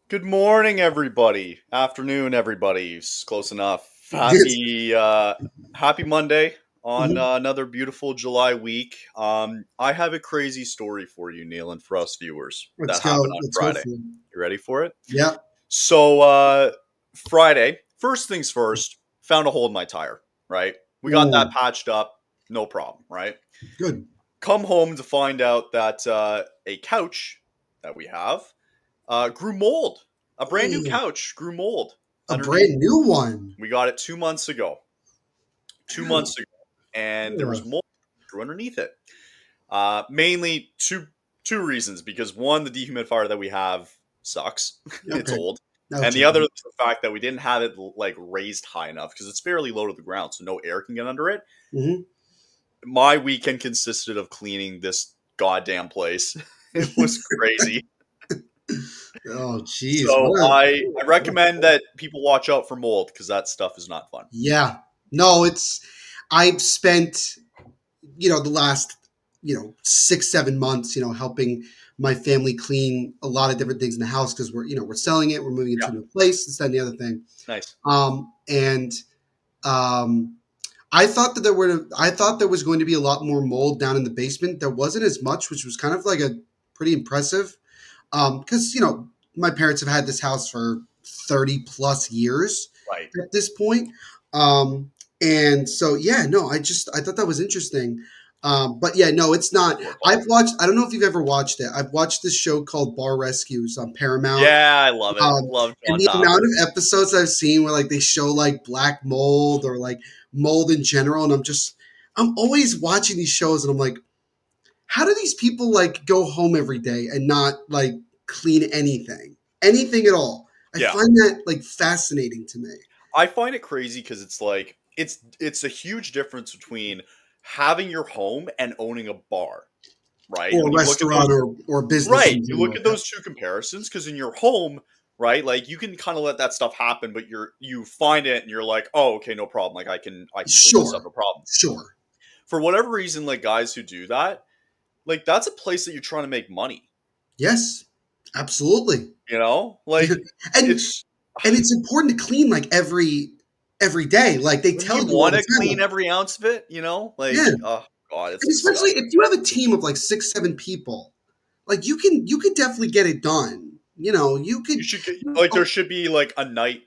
Good morning, everybody. Afternoon, everybody. Close enough. Yes. Happy Monday on Mhm. another beautiful July week. I have a crazy story for you, Neil, and for us viewers Let's that happened go. on Let's go Friday. for it. You ready for it? Yeah. Friday, first things first, found a hole in my tire, right? We got that Ooh, patched up, no problem, right? good. Come home to find out that a couch that we have grew mold. A brand new Ooh, couch grew mold a underneath. brand new one. We got it 2 months ago. Two Wow. months ago, and there Ugh. was mold grew underneath it. Mainly two reasons. Because one, the dehumidifier that we have sucks. It's Okay. old. Now And check the other it. is the fact that we didn't have it like raised high enough because it's fairly low to the ground, so no air can get under it. Hmm. My weekend consisted of cleaning this goddamn place. It was crazy. Oh, jeez. So I recommend that people watch out for mold because that stuff is not fun. Yeah. No, I've spent, the last, 6, 7 months, helping my family clean a lot of different things in the house because we're selling it. We're moving Yeah, into a new place. This, that, and the other thing. nice. And um, I thought there was going to be a lot more mold down in the basement. There wasn't as much, which was kind of like a pretty impressive. Because my parents have had this house for 30 plus years Right. at this point. Um, and so yeah, no, I thought that was interesting. But yeah, no, it's not. Horrible. I've watched. I don't know if you've ever watched it. I've watched this show called Bar Rescues on Paramount. Yeah, I love it. Um, Love and John the amount Taffer. of episodes I've seen where like they show like black mold or like mold in general, and I'm always watching these shows, and I'm like, how do these people like go home every day and not like clean anything at all? I Yeah, find that like fascinating to me. I find it crazy because it's like it's a huge difference between having your home and owning a bar, right? Or When a you look at those, restaurant or business right? in You look general. at those two comparisons because in your home, right, like you can kind of let that stuff happen, but you find it and you're like, oh, okay, no problem. Like I can clean this up, Sure, no problem. sure. For whatever reason, like guys who do that, like that's a place that you're trying to make money. Yes, absolutely. Like and it's and it's important to clean like every day. Like they wouldn't tell you you all want the to time. clean Like, every ounce of it? yeah. Like oh god, it's And especially disgusting. if you have a team of like 6, 7 people, like you could definitely get it done. You could. You should get like there should be like a night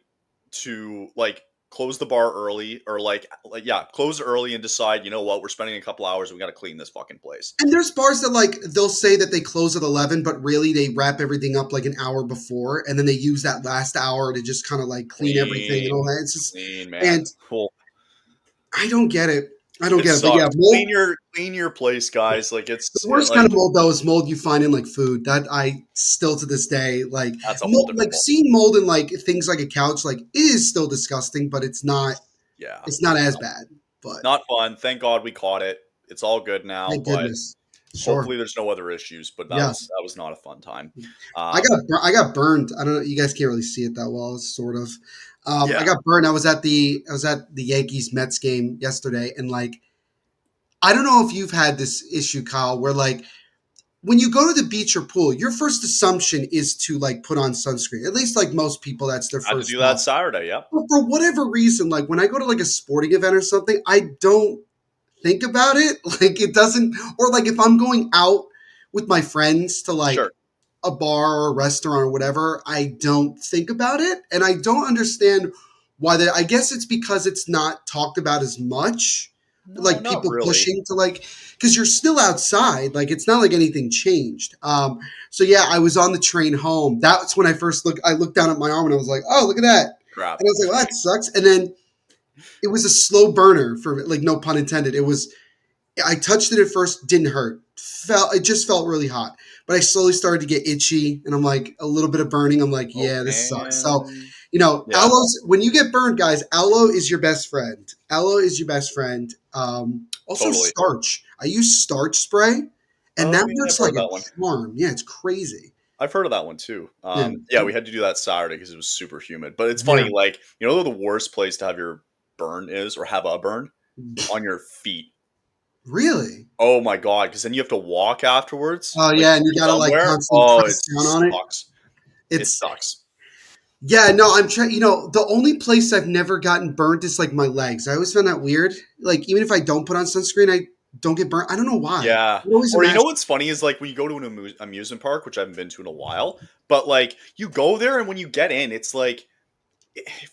to like close the bar early or like yeah, close early and decide, you know what, we're spending a couple hours, we got to clean this fucking place. And there's bars that like they'll say that they close at 11, but really they wrap everything up like an hour before, and then they use that last hour to just kind of like clean everything and all Clean, that. It's just, clean, and man. Cool. I don't get it. I don't It get it. But yeah, sucks. mold. Clean your place, guys. Like The it's worst kind like of mold though is mold you find in like food. That I still to this day like that's a whole mold, different like ball. seeing mold in like things like a couch like it is still disgusting, but Yeah. it's not as bad. But Not fun. Thank God we caught it. It's all good now, thank but goodness. Sure. hopefully there's no other issues, but that Yeah. was that was not a fun time. I I got burned. I don't know. You guys can't really see it that well. It's sort of. I Yeah. got burned. I was at the Yankees Mets game yesterday, and like I don't know if you've had this issue, Kyle, where like when you go to the beach or pool, your first assumption is to like put on sunscreen. At least like most people, that's their I had to first do that thought. Saturday, yep. But for whatever reason, like when I go to like a sporting event or something, I don't think about it. Like it doesn't, or like if I'm going out with my friends to like Sure. a bar or a restaurant or whatever, I don't think about it. And I don't understand why that. I guess it's because it's not talked about as much. No, Like not people really. pushing to like, because you're still outside. Like it's not like anything changed. So yeah, I was on the train home. That's when I first looked. I looked down at my arm and I was like, oh, look at that. Crap. And I was like, well, that sucks. And then it was a slow burner for like no pun intended. It was I touched it at first, didn't hurt. It just felt really hot. But I slowly started to get itchy and I'm like a little bit of burning. I'm like, Oh yeah, this sucks. So, man. Yeah, aloe's when you get burned, guys, aloe is your best friend. Aloe is your best friend. Also totally. starch. I use starch spray and Oh that yeah, I've works heard like of a that one. charm. Yeah, it's crazy. I've heard of that one too. Yeah. Yeah, we had to do that Saturday because it was super humid. But it's Yeah. funny, like the worst place to have your burn is, or have a burn on your feet. Really? Oh my god, because then you have to walk afterwards, Oh like yeah, and you gotta like somewhere. constantly Oh, press it down on it. sucks. It It's sucks. Yeah, no, I'm trying. The only place I've never gotten burnt is like my legs. I always found that weird. Like even if I don't put on sunscreen, I don't get burnt. I don't know why. Yeah. I always Or you know imagine. what's funny is like when you go to an amusement park, which I haven't been to in a while, but like you go there and when you get in, it's like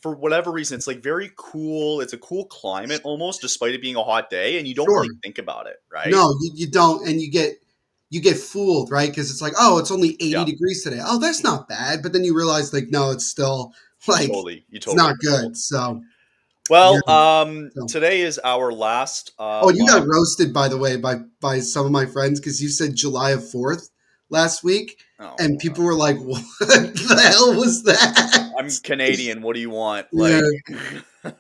for whatever reason, it's like very cool. It's a cool climate almost, despite it being a hot day, and you don't Sure. really think about it, right? No, you don't, and you get fooled, right? Because it's like, oh, it's only 80 Yeah, degrees today. Oh, that's not bad. But then you realize, like, no, it's still like you it's totally not get fooled. good. So yeah. Well, So. today is our last Oh, you got live. roasted, by the way, by some of my friends because you said July of 4th last week, Oh, and people were like, "What the hell was that?" I'm Canadian. What do you want? Yeah, Like,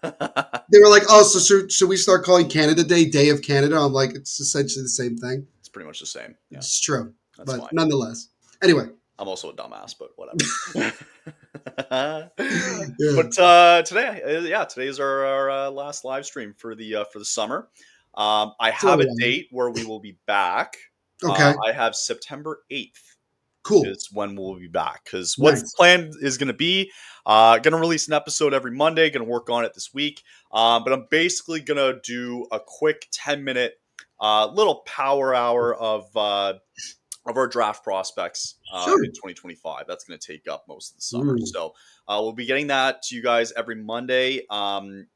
they were like, "Oh, so should we start calling Canada Day Day of Canada?" I'm like, it's essentially the same thing. it's pretty much the same. Yeah, It's true, that's but fine. nonetheless. Anyway, I'm also a dumbass, but whatever. yeah, But today, yeah, today is our last live stream for the summer. I it's a have little a while. date where we will be back. Okay, I have September 8th cool, is when we'll be back. Because what the nice. plan is going to be, going to release an episode every Monday. Going to work on it this week. But I'm basically going to do a quick 10-minute little power hour of our draft prospects Sure. in 2025. That's going to take up most of the summer. Ooh. So we'll be getting that to you guys every Monday.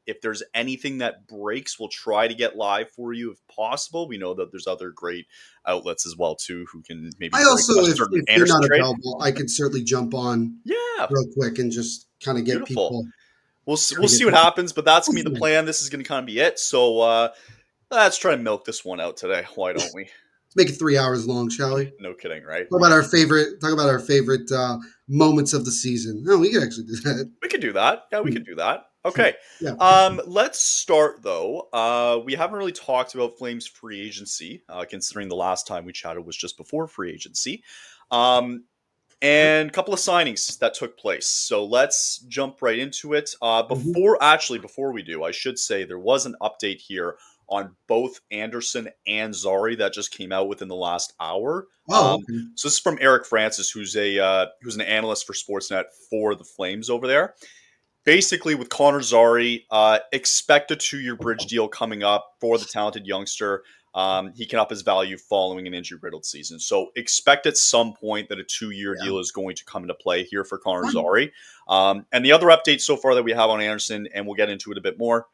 If there's anything that breaks, we'll try to get live for you if possible. We know that there's other great outlets as well too who can maybe I break also, a if certain if you're Anderson not trade. available, I could certainly jump on Yeah, real quick and just kind of get beautiful. people We'll try to see get what people. happens, but that's gonna be the Awesome. plan. This is gonna kind of be it. So let's try to milk this one out today. Why don't we? Let's make it 3 hours long, shall we? No kidding, right? Talk about our favorite moments of the season. No, we could actually do that. We could do that. Yeah, we could do that. Okay. Yeah. Let's start though. We haven't really talked about Flames free agency, considering the last time we chatted was just before free agency. Um, and a couple of signings that took place. So let's jump right into it. Mhm. Before we do, I should say there was an update here on both Anderson and Zari that just came out within the last hour. Oh, okay. So this is from Eric Francis, who's an analyst for Sportsnet for the Flames over there. Basically, with Connor Zari, expect a 2-year bridge deal coming up for the talented youngster. He can up his value following an injury-riddled season. So expect at some point that a 2-year Yeah. deal is going to come into play here for Connor Fine. Zari. And the other update so far that we have on Anderson, and we'll get into it a bit more,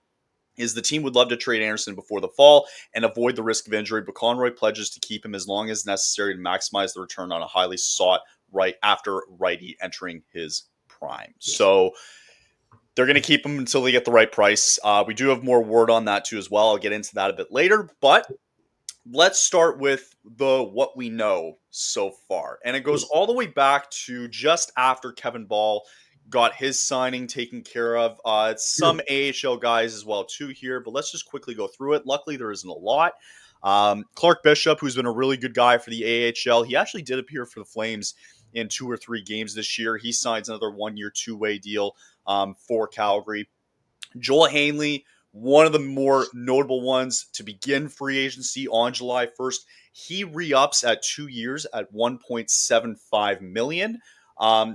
is the team would love to trade Anderson before the fall and avoid the risk of injury, but Conroy pledges to keep him as long as necessary to maximize the return on a highly sought righty entering his prime. So they're going to keep him until they get the right price. We do have more word on that too as well. I'll get into that a bit later, but let's start with the what we know so far. And it goes all the way back to just after Kevin Ball got his signing taken care of. It's some Sure. AHL guys as well too here, but let's just quickly go through it. Luckily, there isn't a lot. Clark Bishop, who's been a really good guy for the AHL, he actually did appear for the Flames in 2 or 3 games this year. He signs another 1-year, 2-way deal for Calgary. Joel Hanley, one of the more notable ones to begin free agency on July 1st. He re-ups at 2 years at 1.75 million.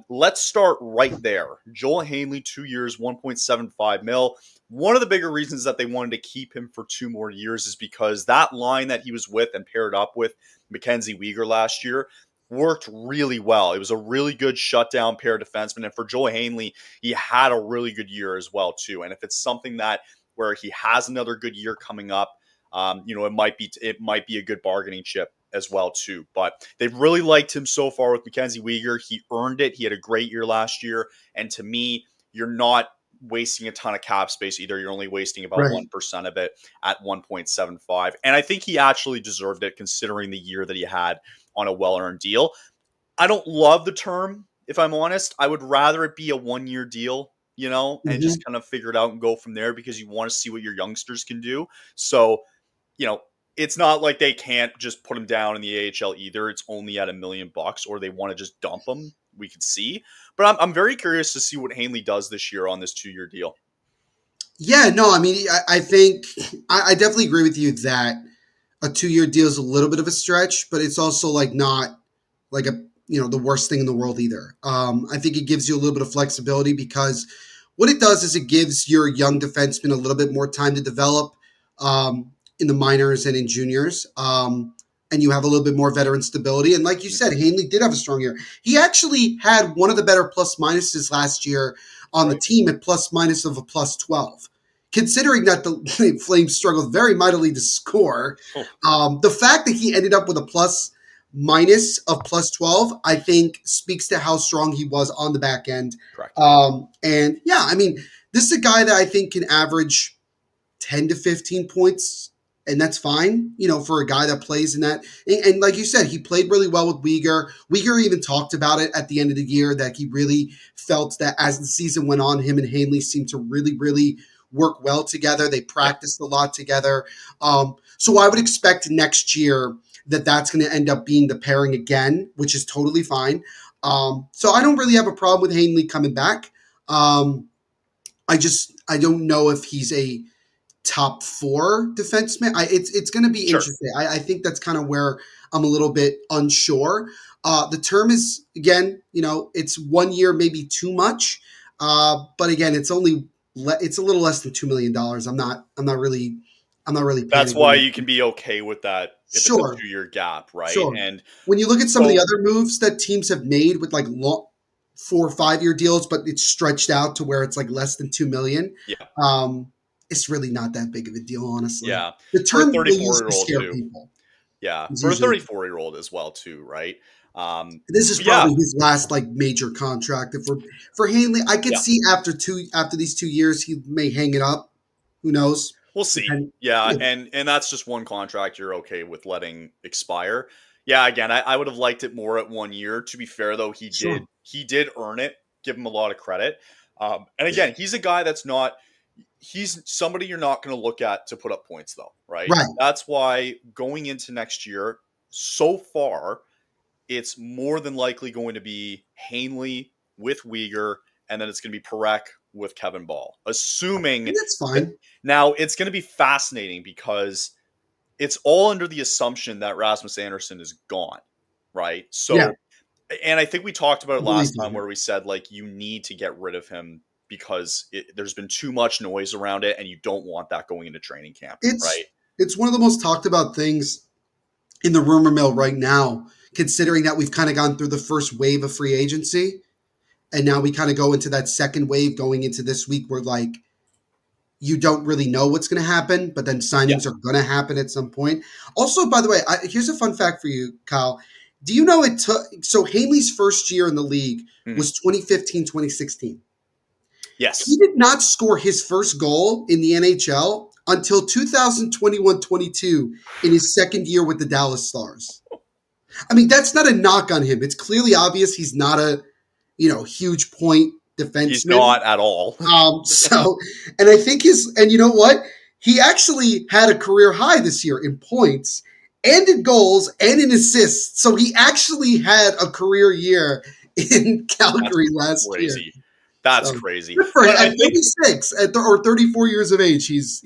Let's start right there. Joel Hanley, 2 years, 1.75 mil. One of the bigger reasons that they wanted to keep him for 2 more years is because that line that he was with and paired up with Mackenzie Weegar last year worked really well. It was a really good shutdown pair defenseman. And for Joel Hanley, he had a really good year as well too. And if it's something that where he has another good year coming up, it might be a good bargaining chip as well too. But they've really liked him so far with Mackenzie Weegar. He earned it. He had a great year last year, and to me, you're not wasting a ton of cap space either. You're only wasting about Right. 1% of it at 1.75, and I think he actually deserved it considering the year that he had on a well-earned deal. I don't love the term, if I'm honest. I would rather it be a 1-year deal, and Hmm. just kind of figure it out and go from there because you want to see what your youngsters can do. So, you know, it's not like they can't just put him down in the AHL either. It's only at $1 million, or they want to just dump him. We could see, but I'm very curious to see what Hanley does this year on this 2-year deal. Yeah. No, I mean, I think I definitely agree with you that a 2-year deal is a little bit of a stretch, but it's also like not like the worst thing in the world either. I think it gives you a little bit of flexibility because what it does is it gives your young defenseman a little bit more time to develop in the minors and in juniors. And you have a little bit more veteran stability. And like you said, Hanley did have a strong year. He actually had one of the better plus minuses last year on the Right. team at plus minus of a plus 12. Considering that the Flames struggled very mightily to score, Oh, the fact that he ended up with a plus minus of plus 12, I think speaks to how strong he was on the back end. correct. And yeah, I mean, this is a guy that I think can average 10 to 15 points, and that's fine, for a guy that plays in that. And like you said, he played really well with Uyghur. Uyghur even talked about it at the end of the year that he really felt that as the season went on, him and Hanley seemed to really, really work well together. They Yep. practiced a lot together. So I would expect next year that that's going to end up being the pairing again, which is totally fine. So I don't really have a problem with Hanley coming back. I don't know if he's a top four defenseman. It's going to be Sure. interesting. I think that's kind of where I'm a little bit unsure. The term is again, it's 1 year, maybe too much. But again, it's a little less than $2 million. I'm not really That's why you panicking. can be okay with that if it's a Sure, 2-year gap, right? sure. And When you look at some of the so, other moves that teams have made with like long 4 or 5 year deals, but it's stretched out to where it's like less than 2 million. yeah, Um, it's really not that big of a deal, honestly. yeah. The For a term they use to 34-year-old scare too. people Yeah, is for a usually 34-year-old as well too, right? this is But yeah, probably his last like major contract. If we're for Hanley, I could yeah. see after these 2 years he may hang it up. Who knows? We'll see. Depending. Yeah, Yeah, and that's just one contract you're okay with letting expire. Yeah, again, I would have liked it more at 1 year. To be fair though, sure. he did earn it. Give him a lot of credit. And again, he's a guy that's not he's somebody you're not going to look at to put up points though, right? Right. That's why going into next year, so far, it's more than likely going to be Hanley with Uyghur, and then it's going to be Perek with Kevin Ball. And Assuming that's that fine. now it's going to be fascinating because it's all under the assumption that Rasmus Anderson is gone, right? Yeah, So, and I think we talked about I it believe last time you. where we said like you need to get rid of him because there's been too much noise around it, and you don't want that going into training camp, right? It's it's one of the most talked about things in the rumor mill right now, considering that we've kind of gone through the first wave of free agency. And now we kind of go into that second wave going into this week where like you don't really know what's going to happen, but then Yeah. signings are going to happen at some point. Also, by the way, here's a fun fact for you, Kyle. Do you know it took so Haley's first year in the league Mhm. was 2015, 2016. He Yes. did not score his first goal in the NHL until 2021-22 in his second year with the Dallas Stars. I mean, that's not a knock on him. It's clearly obvious he's not a, huge point He's defenseman. not at all. So, and I think and you know what? He actually had a career high this year in points and in goals and in assists. So he actually had a career year in That's Calgary last year. crazy. That's So crazy. good for him. But At 36, or 34 years of age, he's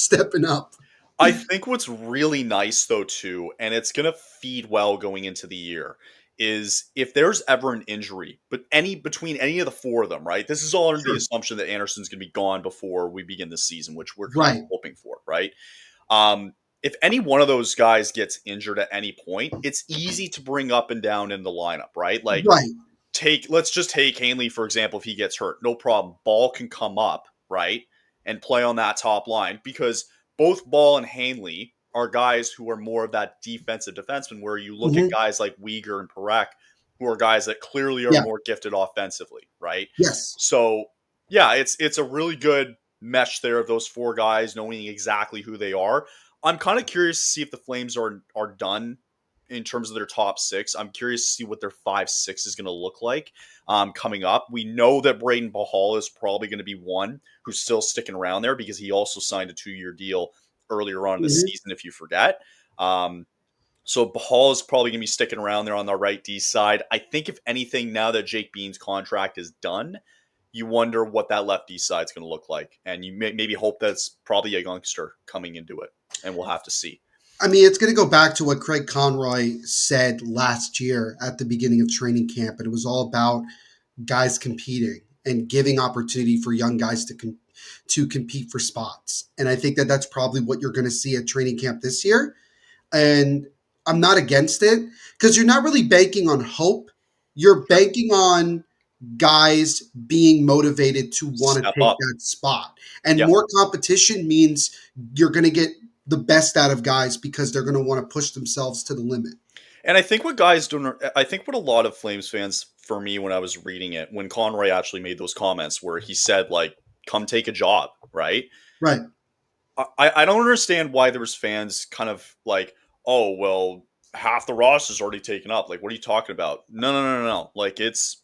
stepping up. I think what's really nice though too, and it's gonna feed well going into the year, is if there's ever an injury, but between any of the four of them, right? This is all under the Sure. assumption that Anderson's gonna be gone before we begin the season, which we're kind of Right. hoping for, right? If any one of those guys gets injured at any point, it's easy to bring up and down in the lineup, right? Like Right. let's just take Hanley, for example, if he gets hurt, no problem. Ball can come up, right? And play on that top line because both Ball and Hanley are guys who are more of that defensive defenseman where you look at Hmm. guys like Uyghur and Perek, who are guys that clearly are Yeah. more gifted offensively, right? Yes. So yeah, it's a really good mesh there of those four guys knowing exactly who they are. I'm kind of curious to see if the Flames are done in terms of their top six. I'm curious to see what their 5-6 is going to look like coming up. We know that Braden Bahal is probably going to be one who's still sticking around there because he also signed a 2-year deal earlier on in the Hmm. season, if you forget. So Bahal is probably going to be sticking around there on the right D side. I think if anything, now that Jake Bean's contract is done, you wonder what that left D side is going to look like, and you maybe hope that's probably a youngster coming into it, and we'll have to see. I mean, it's going to go back to what Craig Conroy said last year at the beginning of training camp, and it was all about guys competing and giving opportunity for young guys to compete for spots. And I think that that's probably what you're going to see at training camp this year. And I'm not against it because you're not really banking on hope. You're Sure. banking on guys being motivated to want to Step take up. that spot. And Yeah. more competition means you're going to get the best out of guys because they're going to want to push themselves to the limit. And I think what guys don't, I think what a lot of Flames fans, for me, when I was reading it, when Conroy actually made those comments where he said, like, come take a job, right? Right. I don't understand why there was fans kind of like, oh, well, half the roster's already taken up. Like, what are you talking about? No. Like, it's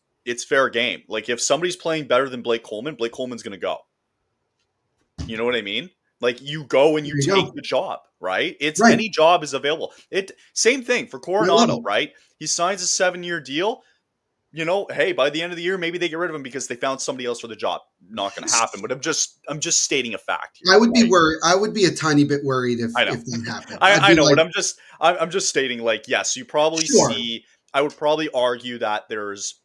fair game. Like, if somebody's playing better than Blake Coleman's going to go. You know what I mean? Like, you go and There you you take go. the job, right? It's Right. any job is available. It same thing for I love Coronado, it. right? He signs a 7-year deal. You know, hey, by the end of the year, maybe they get rid of him because they found somebody else for the job. Not going to happen. But I'm just stating a fact here. I would be Right? worried. I would be a tiny bit worried I know. if that happened. I'd I be know, like, but I'm just stating, like, yes, you probably sure. see. I would probably argue that there's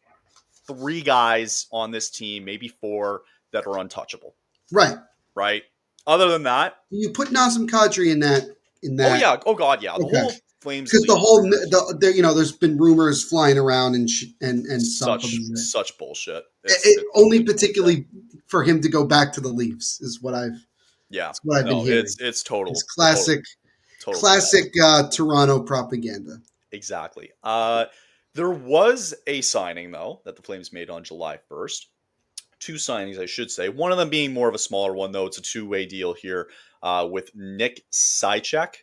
3 guys on this team, maybe 4, that are untouchable. Right. Right. Other than that, You put Nazem Kadri in that oh yeah, oh god, yeah, the okay. whole Flames Because the league whole there's been rumors flying around and stuff about it. such bullshit. Only Complete bullshit. particularly for him to go back to the Leafs is Yeah, what I've been no, hearing. it's It's total total BS. classic Toronto propaganda. Exactly. There was a signing though that the Flames made on July 1st. 2 signings, I should say. One of them being more of a smaller one, though. It's a 2-way deal here with Nick Sychek.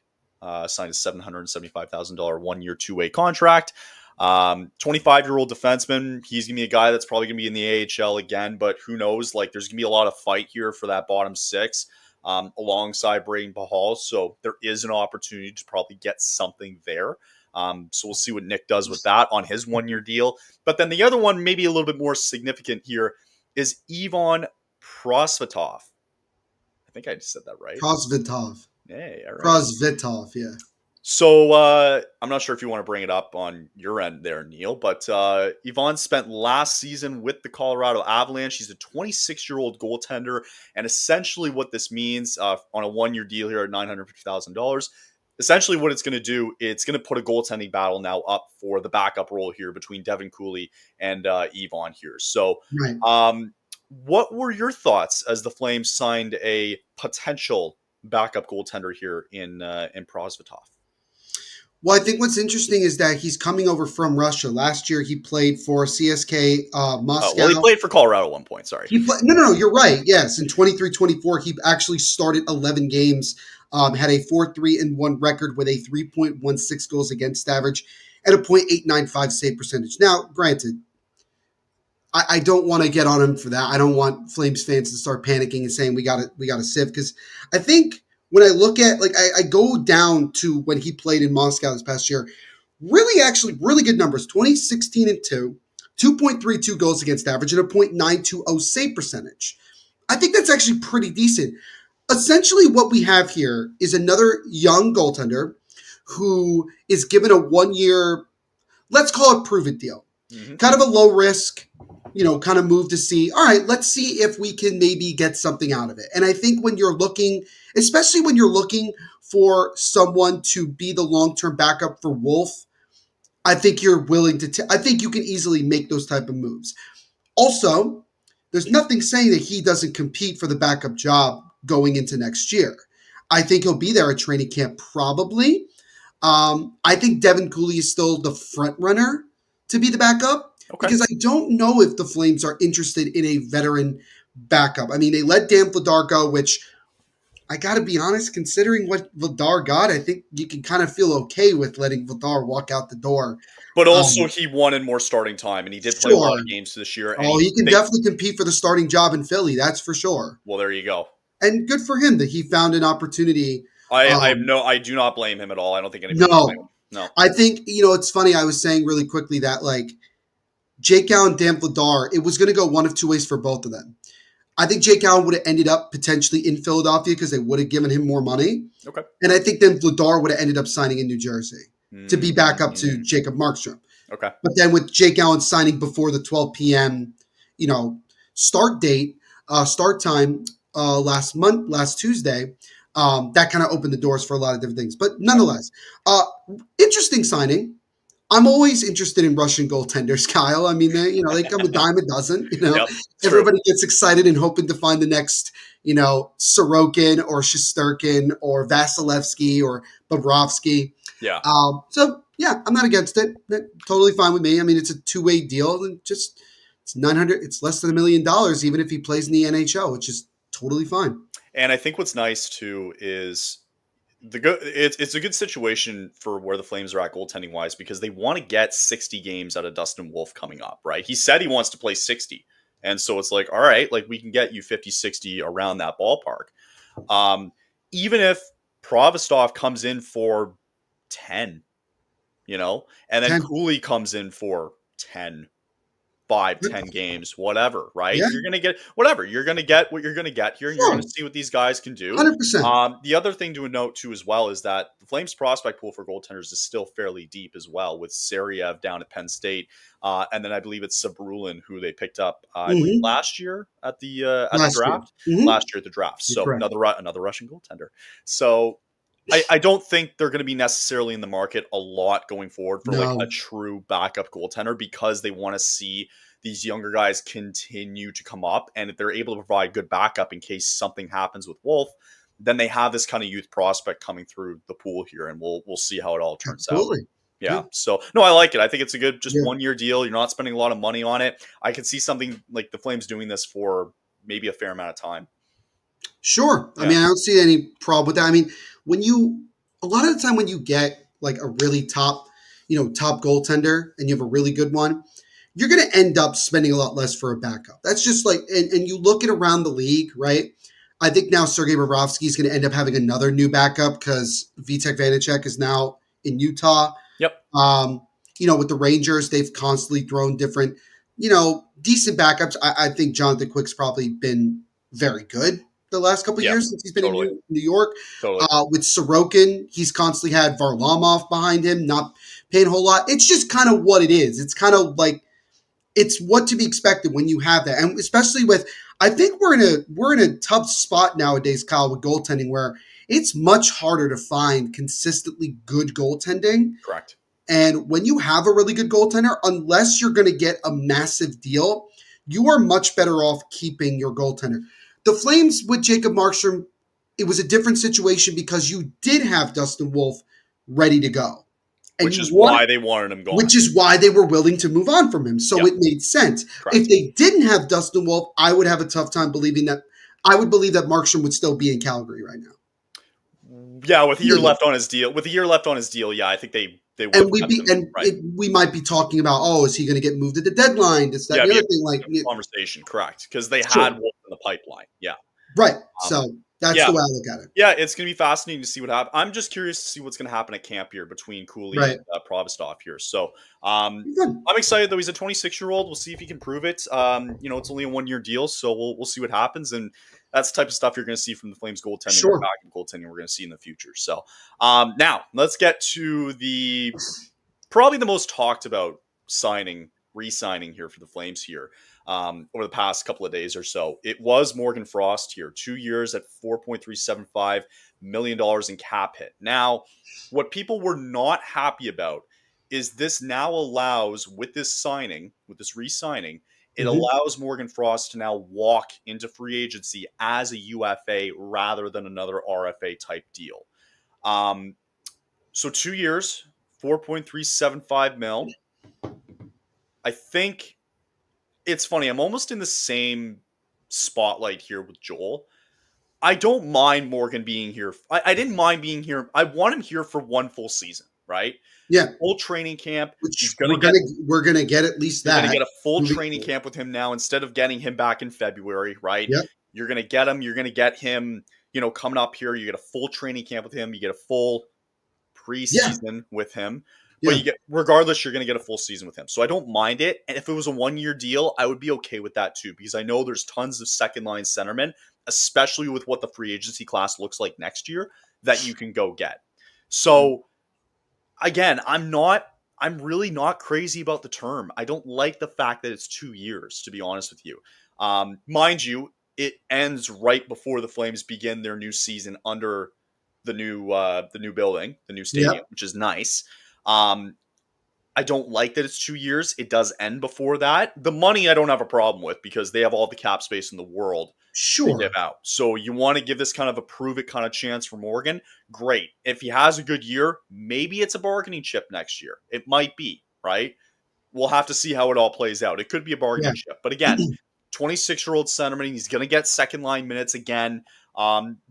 Signed a $775,000 1-year 2-way contract. 25-year-old defenseman. He's going to be a guy that's probably going to be in the AHL again, but who knows? Like, there's going to be a lot of fight here for that bottom 6 alongside Braden Pahal. So there is an opportunity to probably get something there. So we'll see what Nick does with that on his 1-year deal. But then the other one, maybe a little bit more significant here, is Ivan Prosvetov. I think I just said that right. Prosvetov. Hey, all right. Prosvetov, yeah. So I'm not sure if you want to bring it up on your end there, Neil, but Ivan spent last season with the Colorado Avalanche. He's a 26-year-old goaltender, and essentially what this means on a 1-year deal here at $950,000, essentially what it's going to do, it's going to put a goaltending battle now up for the backup role here between Devin Cooley and Ivan here. So Right. what were your thoughts as the Flames signed a potential backup goaltender here in Prosvetov? Well, I think what's interesting is that he's coming over from Russia. Last year, he played for CSK Moscow. Well, he played for Colorado at one point. Sorry. No. You're right. Yes, in 23-24, he actually started 11 games, had a 4-3-1 record with a 3.16 goals against average and a .895 save percentage. Now, granted, I don't want to get on him for that. I don't want Flames fans to start panicking and saying we got a sieve, because I think when I look at, like, I go down to when he played in Moscow this past year, really good numbers: 20-16-2, 2.32 goals against average, and a .920 save percentage. I think that's actually pretty decent. Essentially, what we have here is another young goaltender who is given a 1-year, let's call it prove it deal. Mm-hmm. Kind of a low risk, kind of move to see, all right, let's see if we can maybe get something out of it. And I think when you're looking, especially when you're looking for someone to be the long-term backup for Wolf, I think you're willing to, I think you can easily make those type of moves. Also, there's nothing saying that he doesn't compete for the backup job going into next year. I think he'll be there at training camp probably. I think Devin Cooley is still the front runner to be the backup, because I don't know if the Flames are interested in a veteran backup. I mean, they let Dan Vladar go, which I got to be honest, considering what Vladar got, I think you can kind of feel okay with letting Vladar walk out the door. But also, he wanted more starting time, and he did play a lot of games this year. Oh, he can definitely compete for the starting job in Philly, that's for sure. Well, there you go. And good for him that he found an opportunity. I do not blame him at all. I don't think anybody can blame him. No. I think, it's funny, I was saying really quickly that, like, Jake Allen, Dan Vladar, it was going to go one of two ways for both of them. I think Jake Allen would have ended up potentially in Philadelphia because they would have given him more money. Okay. And I think then Vladar would have ended up signing in New Jersey to be back up to Mm, Jacob Markstrom. okay. But then with Jake Allen signing before the 12 p.m., start date, start time last Tuesday, that kind of opened the doors for a lot of different things. But nonetheless, interesting signing. I'm always interested in Russian goaltenders, Kyle. I mean, they come a dime a dozen. Yep. True. Everybody gets excited and hoping to find the next, Sorokin or Shesterkin or Vasilevsky or Bobrovsky. Yeah. So yeah, I'm not against it. Totally fine with me. I mean, it's a two-way deal, and it's 900. It's less than $1 million, even if he plays in the NHL, which is totally fine. And I think what's nice too is it's a good situation for where the Flames are at goaltending wise because they want to get 60 games out of Dustin Wolf coming up, right? He said he wants to play 60. And so it's like, all right, like we can get you 50, 60 around that ballpark. Even if Provostov comes in for 10, and then 10. Cooley comes in for 10, 5, 10 games, whatever, right? Yeah. You're going to get whatever. You're going to get what you're going to get here. And you're going to see what these guys can do. 100%. The other thing to note, too, as well, is that the Flames prospect pool for goaltenders is still fairly deep as well, with Seriev down at Penn State. And then I believe it's Sabrulin, who they picked up last year at the draft. Last year at the draft. So another Russian goaltender. So I don't think they're going to be necessarily in the market a lot going forward for like a true backup goaltender because they want to see these younger guys continue to come up. And if they're able to provide good backup in case something happens with Wolf, then they have this kind of youth prospect coming through the pool here, and we'll see how it all turns out. Yeah. So, no, I like it. I think it's a good 1 year deal. You're not spending a lot of money on it. I can see something like the Flames doing this for maybe a fair amount of time. Sure. Yeah. I mean, I don't see any problem with that. I mean, a lot of the time when you get like a really top goaltender and you have a really good one, you're going to end up spending a lot less for a backup. That's just like, and you look at around the league, right? I think now Sergei Bobrovsky is going to end up having another new backup because Vitek Vanacek is now in Utah. Yep. With the Rangers, they've constantly thrown different, decent backups. I think Jonathan Quick's probably been very good the last couple of years since he's been in New York. Totally. With Sorokin, he's constantly had Varlamov behind him, not paying a whole lot. It's just kind of what it is. It's kind of like it's what to be expected when you have that, and especially with. I think we're in a tough spot nowadays, Kyle, with goaltending, where it's much harder to find consistently good goaltending. Correct. And when you have a really good goaltender, unless you're going to get a massive deal, you are much better off keeping your goaltender. The Flames with Jacob Markstrom, it was a different situation because you did have Dustin Wolf ready to go. And which is why they wanted him gone. Which is why they were willing to move on from him. So it made sense. Correct. If they didn't have Dustin Wolf, I would have a tough time believing that. I would believe that Markstrom would still be in Calgary right now. Yeah, with a year left on his deal. Yeah, I think they would. And we might be talking about, is he going to get moved at the deadline? Is that the other thing? Like conversation, correct? Because they had Wolf in the pipeline. Yeah. Right. So that's the way I look at it. Yeah, it's going to be fascinating to see what happens. I'm just curious to see what's going to happen at camp here between Cooley and Provostov here. So I'm excited, though. He's a 26-year-old. We'll see if he can prove it. It's only a 1-year deal, so we'll see what happens. And that's the type of stuff you're going to see from the Flames goaltending or backup goaltending we're going to see in the future. So now let's get to probably the most talked about re-signing here for the Flames here. Over the past couple of days or so. It was Morgan Frost here, 2 years at $4.375 million in cap hit. Now, what people were not happy about is this now allows, with this re-signing, it allows Morgan Frost to now walk into free agency as a UFA rather than another RFA type deal. So 2 years, $4.375 million. I think it's funny. I'm almost in the same spotlight here with Joel. I don't mind Morgan being here. I didn't mind being here. I want him here for one full season, right? Yeah. Full training camp. Which we're gonna get at least that. You're gonna get a full training camp with him now instead of getting him back in February, right? Yep. You're gonna get him. You're gonna get him. Coming up here, you get a full training camp with him. You get a full preseason with him. but Yeah, regardless, you're going to get a full season with him. So I don't mind it. And if it was a 1 year deal, I would be okay with that too, because I know there's tons of second line centermen, especially with what the free agency class looks like next year, that you can go get. So again, I'm really not crazy about the term. I don't like the fact that it's 2 years, to be honest with you. Mind you, it ends right before the Flames begin their new season under the new building, the new stadium, yep, which is nice. Um, I don't like that it's 2 years. It does end before that. The money I don't have a problem with because they have all the cap space in the world to give sure, out. So you want to give this kind of a prove it kind of chance for Morgan. Great. If he has a good year, maybe it's a bargaining chip next year. It might be, right? We'll have to see how it all plays out. It could be a yeah, bargaining chip. But again, 26-year-old centerman, he's going to get second line minutes again.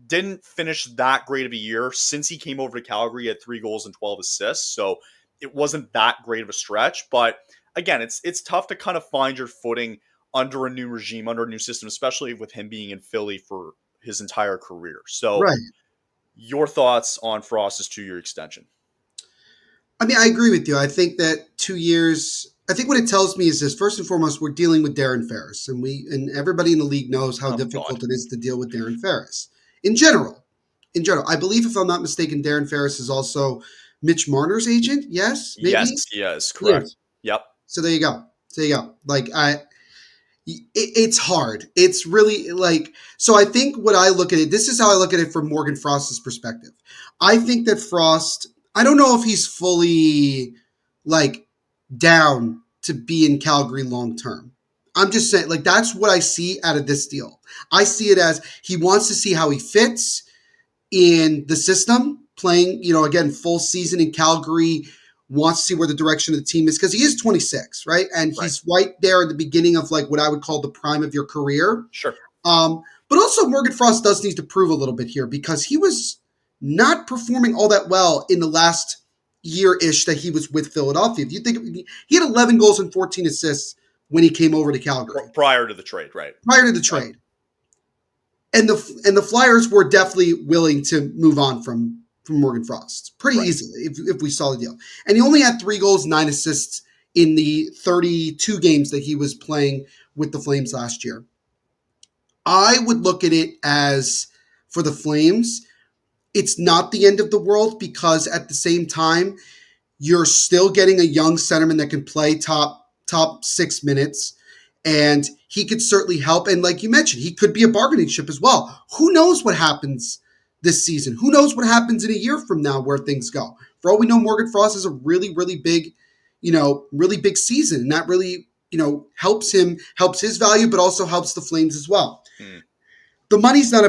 Didn't finish that great of a year since he came over to Calgary. He had 3 goals and 12 assists. So it wasn't that great of a stretch. But again, it's tough to kind of find your footing under a new regime, under a new system, especially with him being in Philly for his entire career. So right. your thoughts on Frost's 2 year extension? I mean, I agree with you. I think that 2 years. I think what it tells me is this: first and foremost, we're dealing with Darren Ferris, and everybody in the league knows how Oh God. difficult it is to deal with Darren Ferris in general. In general, I believe, if I'm not mistaken, Darren Ferris is also Mitch Marner's agent. Yes, Yes, maybe. he is correct. Yes. Yep. So there you go. There you go. Like it's hard. It's really like so. I think what I look at it. This is how I look at it from Morgan Frost's perspective. I think that Frost. I don't know if he's fully like down to be in Calgary long term. I'm just saying, like that's what I see out of this deal. I see it as he wants to see how he fits in the system, playing, again, full season in Calgary, wants to see where the direction of the team is because he is 26, right? And Right. he's right there at the beginning of like what I would call the prime of your career. Sure. But also Morgan Frost does need to prove a little bit here because he was not performing all that well in the last year-ish that he was with Philadelphia. If you think he had 11 goals and 14 assists when he came over to Calgary Prior to the trade, right? prior to the Right. trade. And the Flyers were definitely willing to move on from Morgan Frost pretty Right. easily if we saw the deal. And he only had 3 goals, 9 assists in the 32 games that he was playing with the Flames last year. I would look at it as for the Flames, it's not the end of the world because at the same time, you're still getting a young centerman that can play top 6 minutes, and he could certainly help. And like you mentioned, he could be a bargaining chip as well. Who knows what happens this season? Who knows what happens in a year from now where things go? For all we know, Morgan Frost has a really, really big, really big season, and that really, helps his value, but also helps the Flames as well. Hmm. The money's not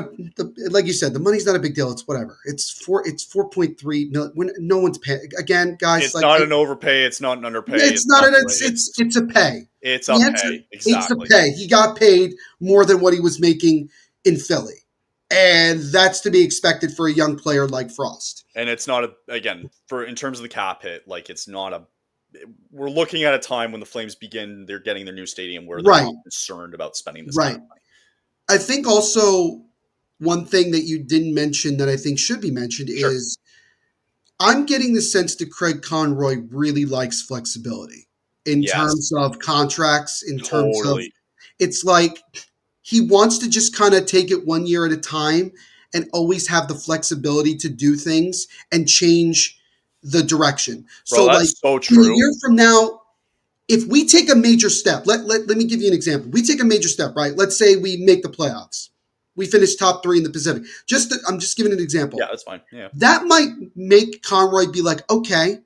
like you said, the money's not a big deal. It's whatever. It's 4.3 million. When no one's paying again, guys. It's Like not an overpay. It's not an underpay. it's not an Like, it's a pay. it's a The answer, pay. it's a Exactly. pay. He got paid more than what he was making in Philly, and that's to be expected for a young player like Frost. And it's not again for in terms of the cap hit. Like it's not a. We're looking at a time when the Flames begin. They're getting their new stadium where they're Right, not concerned about spending this kind right. of money. I think also one thing that you didn't mention that I think should be mentioned Sure. is I'm getting the sense that Craig Conroy really likes flexibility in Yes. terms of contracts, in terms of Totally. it's like he wants to just kind of take it 1 year at a time and always have the flexibility to do things and change the direction. Bro, So, like that's so in a true. year from now, if we take a major step, let me give you an example. We take a major step, right? Let's say we make the playoffs. We finish top 3 in the Pacific. I'm just giving an Yeah, example. that's fine. Yeah. That might make Conroy be like, okay,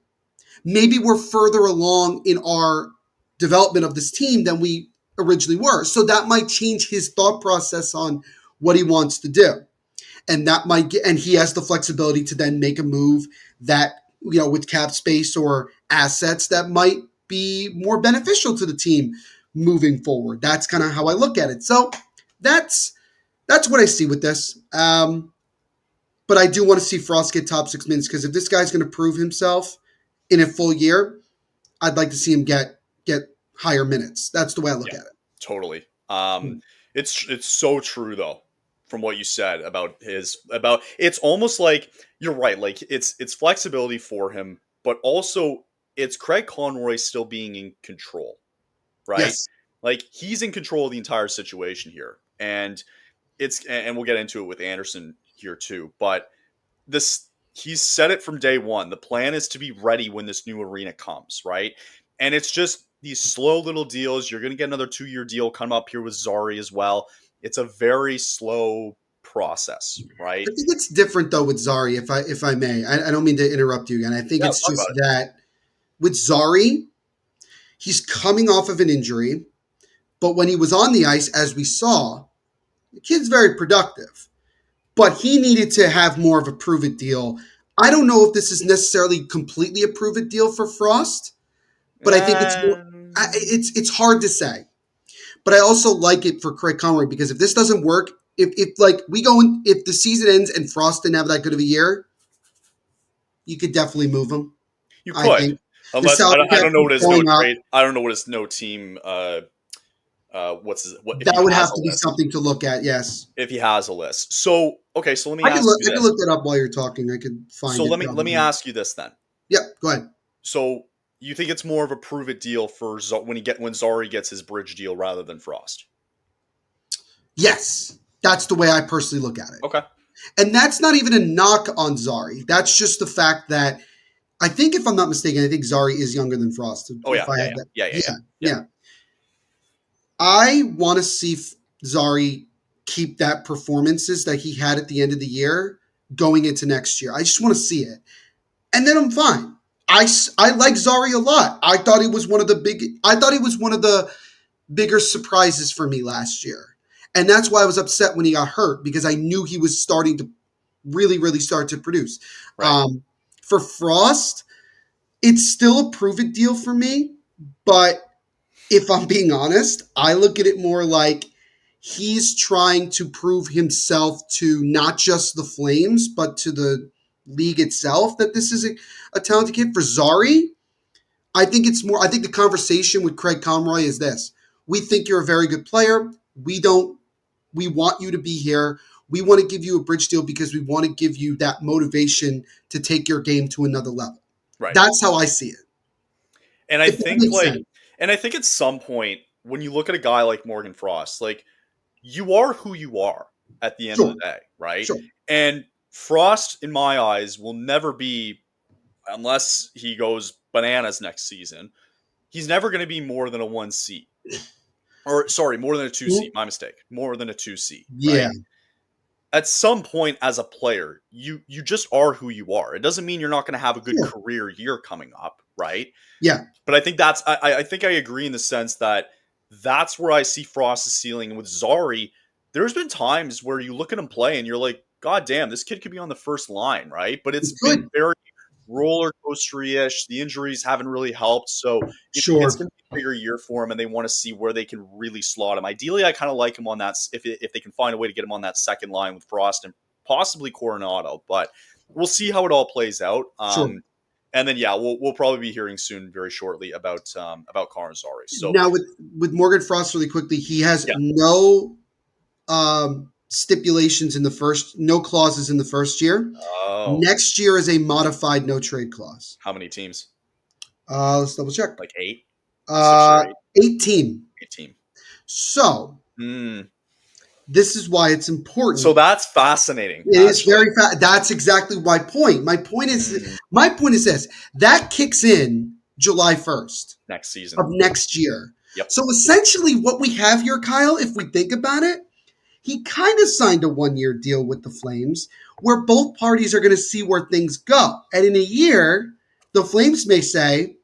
maybe we're further along in our development of this team than we originally were. So that might change his thought process on what he wants to do. And that might get, and he has the flexibility to then make a move that, with cap space or assets that might be more beneficial to the team moving forward. That's kind of how I look at it. So that's what I see with this. But I do want to see Frost get top 6 minutes because if this guy's going to prove himself in a full year, I'd like to see him get higher minutes. That's the way I look Yeah. at it. Totally. Hmm. It's so true though, from what you said about it's almost like you're right. Like it's flexibility for him, but also it's Craig Conroy still being in control, right? Yes. Like he's in control of the entire situation here. And we'll get into it with Anderson here too, but this he's said it from day one. The plan is to be ready when this new arena comes, right? And it's just these slow little deals. You're going to get another 2-year deal come up here with Zari as well. It's a very slow process, right? I think it's different though with Zari, if I may. I don't mean to interrupt you again. I think Yeah, it's let's talk just about it. that with Zari, he's coming off of an injury, but when he was on the ice, as we saw, the kid's very productive. But he needed to have more of a prove it deal. I don't know if this is necessarily completely a prove it deal for Frost, but I think it's more. It's hard to say. But I also like it for Craig Conroy because if this doesn't work, if like we go in, if the season ends and Frost didn't have that good of a year, you could definitely move him. You I could, think the unless salary I cap don't know what keeps his no going up. trade. I don't know what his no team. What if That he would has have a to be list? something to look at. Yes, If he has a list. So okay, so let me I could ask look. you I could this. look that up while you're talking. I could find So it let me probably. ask you this then. Yep. Go ahead. So you think it's more of a prove it deal for when Zari gets his bridge deal rather than Frost? Yes, that's the way I personally look at it. Okay. And that's not even a knock on Zari. That's just the fact that I think, if I'm not mistaken, I think Zari is younger than Frost. Oh If yeah, I yeah, had yeah, that, yeah, yeah, yeah, yeah, yeah. yeah. I want to see Zari keep that performances that he had at the end of the year going into next year. I just want to see it, and then I'm fine. I like Zari a lot. I thought he was one of the big. I thought he was one of the bigger surprises for me last year, and that's why I was upset when he got hurt because I knew he was starting to really start to produce. Right. Um, for Frost, it's still a prove it deal for me, but if I'm being honest, I look at it more like he's trying to prove himself to not just the Flames, but to the league itself that this is a talented kid. For Zari, I think it's more, I think the conversation with Craig Conroy is this. We think you're a very good player. We want you to be here. We want to give you a bridge deal because we want to give you that motivation to take your game to another level. Right. That's how I see it. And I If that think makes like sense. and I think at some point when you look at a guy like Morgan Frost, like you are who you are at the end of the Sure. day, right? Sure. And Frost, in my eyes, will never be, unless he goes bananas next season, he's never going to be more than a 1C. Or, sorry, more than a 2C. My mistake. More than a 2C, Yeah. right? At some point as a player, you just are who you are. It doesn't mean you're not going to have a good Sure. career year coming up, right? Yeah. But I think I think I agree in the sense that that's where I see Frost's ceiling. And with Zari, there's been times where you look at him play and you're like, God damn, this kid could be on the first line, right? But it's It's been good. very roller coaster-ish. The injuries haven't really helped. So it's Sure. going to be a bigger year for him, and they want to see where they can really slot him. Ideally, I kind of like him on that, if they can find a way to get him on that second line with Frost and possibly Coronado. But we'll see how it all plays out. Sure. And then yeah, we'll probably be hearing soon, very shortly, about Connor Zari. So Now with Morgan Frost, really quickly, he has yeah. no stipulations in the first, no clauses in the first year. Oh, Next year is a modified no trade clause. how many teams? Let's double check. Like eight, six or Uh, eight, 18. eight team. So Mm. this is why it's So important. that's fascinating, It is actually. very fast. That's exactly my point. Mm. My point is this: that kicks in July 1st Next season. of next year. Yep. So essentially, what we have here, Kyle, if we think about it, he kind of signed a 1 year deal with the Flames, where both parties are going to see where things go. And in a year, the Flames may say,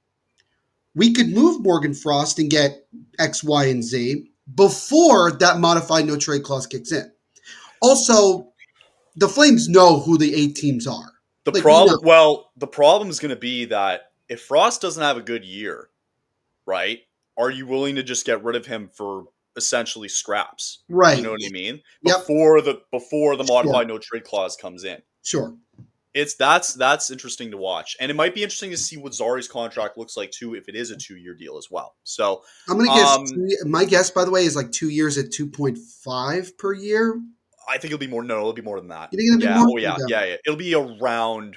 we could move Morgan Frost and get X, Y, and Z before that modified no trade clause kicks in. Also, the Flames know who the 8 teams are. The Like, we know. problem, well, the problem is going to be that if Frost doesn't have a good year, right? Are you willing to just get rid of him for essentially scraps? You Right. know what I mean? Yep. Before the Sure. modified no trade clause comes in. Sure. It's that's interesting to watch, and it might be interesting to see what Zari's contract looks like too, if it is a 2-year deal as well. So, I'm going to guess, my guess, by the way, is like 2 years at 2.5 per year. I think it'll be more. No, it'll be more than that. You think it'll be Yeah. more? Oh yeah. Okay. Yeah. Yeah. It'll be around.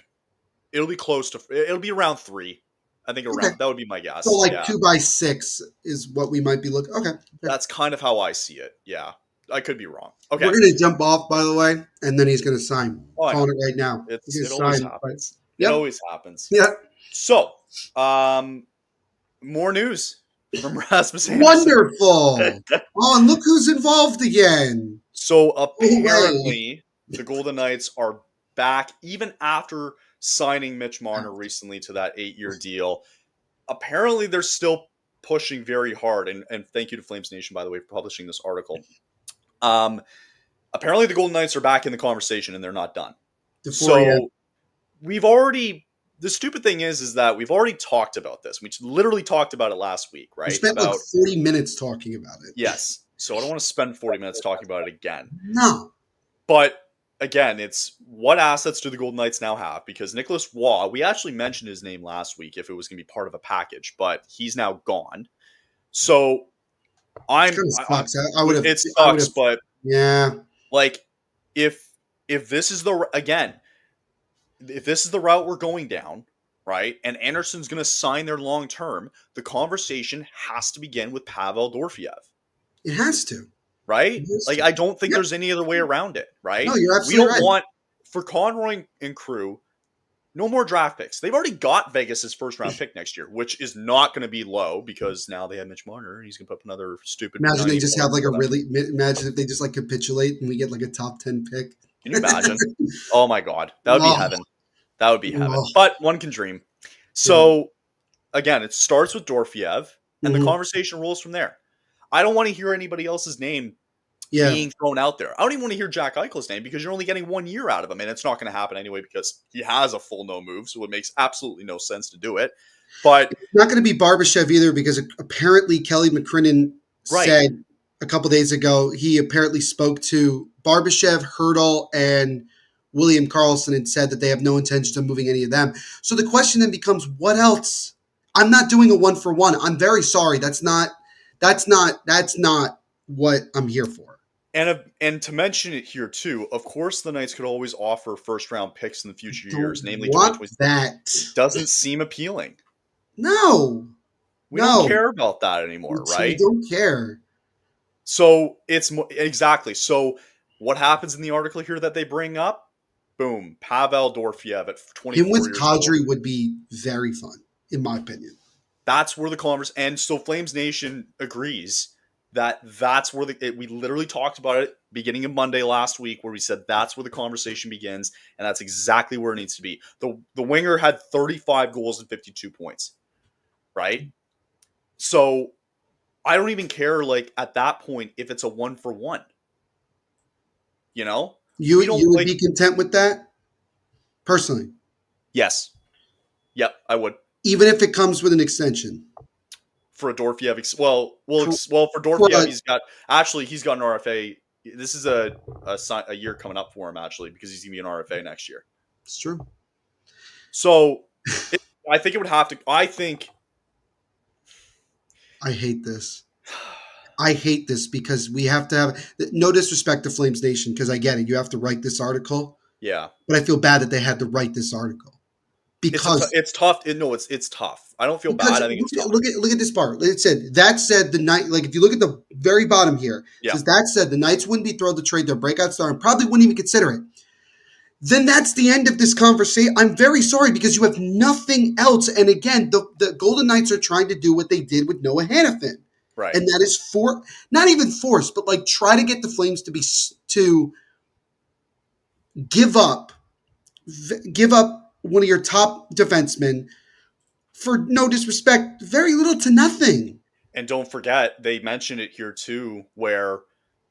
It'll be close to. It'll be around 3. I think Okay. around that would be my So guess. like Yeah. 2 by 6 is what we might be looking. Okay. Okay. That's kind of how I see it. Yeah. I could be wrong. Okay. We're gonna jump off, by the way, and then he's gonna sign. Oh, I know. Calling it right now. He's It gonna always sign. But happens. It yep. always happens. Yeah. So, more news from Rasmus Anderson. Wonderful. Oh, and look who's involved again. So Oh, way. apparently, the Golden Knights are back even after signing Mitch Marner recently to that 8-year deal. Apparently, they're still pushing very hard. And thank you to Flames Nation, by the way, for publishing this article. Apparently, the Golden Knights are back in the conversation and they're not done. DeForia. So we've already. The stupid thing is that we've already talked about this. We literally talked about it last week, right? We spent like 40 minutes talking about it. Yes. So I don't want to spend 40 minutes talking about it again. No. But again, it's what assets do the Golden Knights now have? Because Nicholas Waugh, we actually mentioned his name last week if it was going to be part of a package, but he's now gone. So It sucks. it sucks, but yeah, like if this is if this is the route we're going down, right, and Anderson's going to sign there long term, the conversation has to begin with Pavel Dorofeyev. it has to. Right? Like, I don't think there's any other way around it, right? No, you're absolutely right. We don't want, for Conroy and crew, no more draft picks. They've already got Vegas's first round pick next year, which is not going to be low because now they have Mitch Marner and he's going to put up another stupid. Imagine they just have like imagine if they just like capitulate and we get like a top 10 pick. Can you imagine? Oh my God. That would be heaven. That would be heaven. But one can dream. So again, it starts with Dorofeyev and the conversation rolls from there. I don't want to hear anybody else's name being thrown out there. I don't even want to hear Jack Eichel's name because you're only getting 1 year out of him, and it's not going to happen anyway because he has a full no move, so it makes absolutely no sense to do it. But it's not going to be Barbashev either because apparently Kelly McCrimmon said a couple days ago he apparently spoke to Barbashev, Hurdle, and William Karlsson and said that they have no intention of moving any of them. So the question then becomes, what else? I'm not doing a 1-for-1. I'm very sorry. That's not what I'm here for. And to mention it here too, of course the Knights could always offer first round picks in the future years, namely 2026. That it doesn't seem appealing. No. We don't care about that anymore, right? We don't care. So it's exactly. So what happens in the article here that they bring up? Boom, Pavel Dorofeyev at 24 him with years Kadri old. would be very fun, in my opinion. That's where the conversation, and so Flames Nation agrees that that's where we literally talked about it beginning of Monday last week, where we said that's where the conversation begins, and that's exactly where it needs to be. The winger had 35 goals and 52 points, right? So I don't even care, like, at that point, if it's a 1-for-1. You know? You would be content with that? Personally? Yes. Yep, I would. Even if it comes with an extension? For a Dorofeyev, well, for Dorofeyev, he's got an RFA. This is a year coming up for him, actually, because he's going to be an RFA next year. It's true. So I think it would have to, I hate this. I hate this because we have to have, no disrespect to Flames Nation, because I get it. You have to write this article. Yeah. But I feel bad that they had to write this article. Because it's tough. It's tough. I don't feel bad. I think it's tough. Look at this part. It said, that said, the night, like if you look at the very bottom here, it says, that said, the Knights wouldn't be thrilled to trade their breakout star and probably wouldn't even consider it. Then that's the end of this conversation. I'm very sorry because you have nothing else. And again, the Golden Knights are trying to do what they did with Noah Hannafin. Right. And that is not even forced, but like try to get the Flames to give up one of your top defensemen for, no disrespect, very little to nothing. And don't forget, they mentioned it here too, where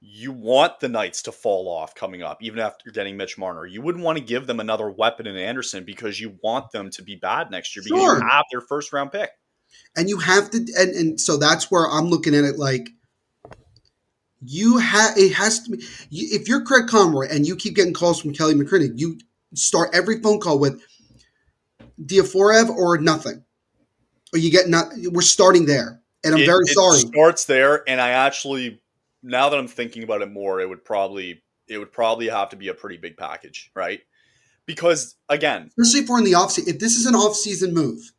you want the Knights to fall off coming up, even after getting Mitch Marner. You wouldn't want to give them another weapon in Anderson because you want them to be bad next year because you have their first round pick. And you have to, and so that's where I'm looking at it like, it has to be, if you're Craig Conroy and you keep getting calls from Kelly McCrimmon, you start every phone call with Diaforev or nothing. Or you get we're starting there. And I'm very sorry. It starts there, and I actually, now that I'm thinking about it more, it would probably have to be a pretty big package, right? Because again, especially if we're in the offseason, if this is an offseason move,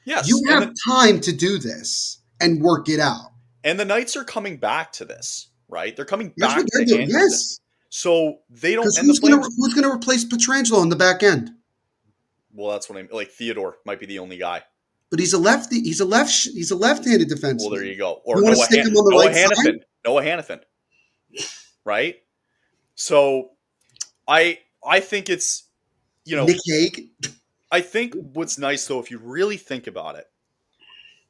Yes, You have time to do this and work it out. and the Knights are coming back to this, right? They're coming Here's what back they're to doing. Anderson. Yes, So they don't, because and the Flames. who's gonna replace Petrangelo on the back end? Well, that's what I mean. Like Theodore might be the only guy. But he's a lefty. He's a left-handed Well, there defenseman. you go. Or You want to stick him on the Noah right side? Hannafin. Noah Hannafin. Right. So I think it's Nick Hague. I think what's nice though, if you really think about it,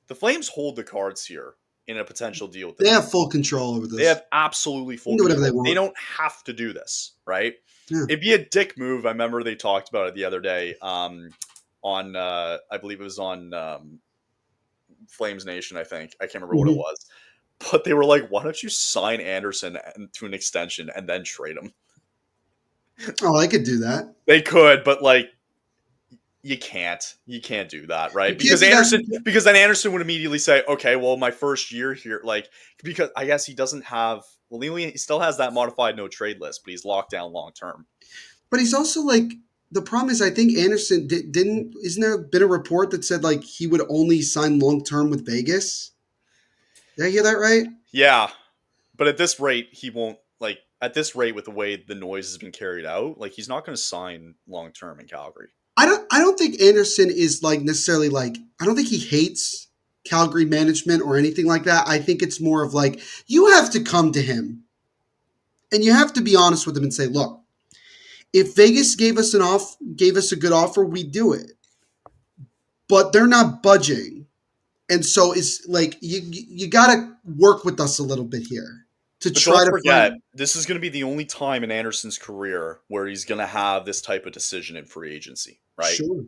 the Flames hold the cards here in a potential deal with the They have Knights. full control over They this. have absolutely They full can do whatever control. they They want. don't have to do this, right? Yeah. It'd be a dick move. I remember they talked about it the other day on I believe it was on Flames Nation, I think. I can't remember what it Mhm. was. But they were like, why don't you sign Anderson to an extension and then trade him? Oh, I could do that. They could, but like you can't. You can't do that, right? You can't do that. Because then Anderson would immediately say, okay, well, my first year here, like, because I guess he doesn't have, well, he still has that modified no trade list, but he's locked down long term. But he's also like, the problem is, I think Anderson isn't there been a report that said like he would only sign long term with Vegas? Did I hear that right? Yeah. But at this rate, he won't, like, at this rate, with the way the noise has been carried out, like, he's not going to sign long term in Calgary. I don't think Anderson is like necessarily like, I don't think he hates Calgary management or anything like that. I think it's more of like, you have to come to him and you have to be honest with him and say, look, if Vegas gave us a good offer, we do it. But they're not budging. And so it's like you got to work with us a little bit here to But try don't to forget, find. this is going to be the only time in Anderson's career where he's going to have this type of decision in free agency, right? Sure.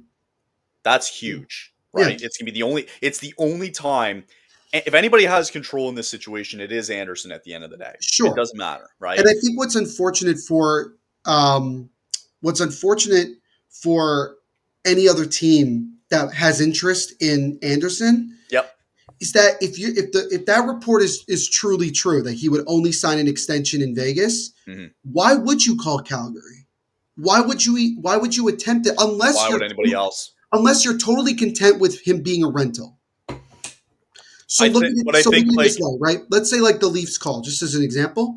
That's huge, Yeah. right? It's going to be it's the only time. If anybody has control in this situation, it is Anderson at the end of the day. Sure. It doesn't matter, right? And I think what's unfortunate for any other team that has interest in Anderson Yep. is that if that report is truly true that he would only sign an extension in Vegas, why would you call Calgary? Why would you attempt it Why would anybody else? Unless you're totally content with him being a rental? So I look think, at but it, I so look think at it like this way, right? Let's say like the Leafs call, just as an example.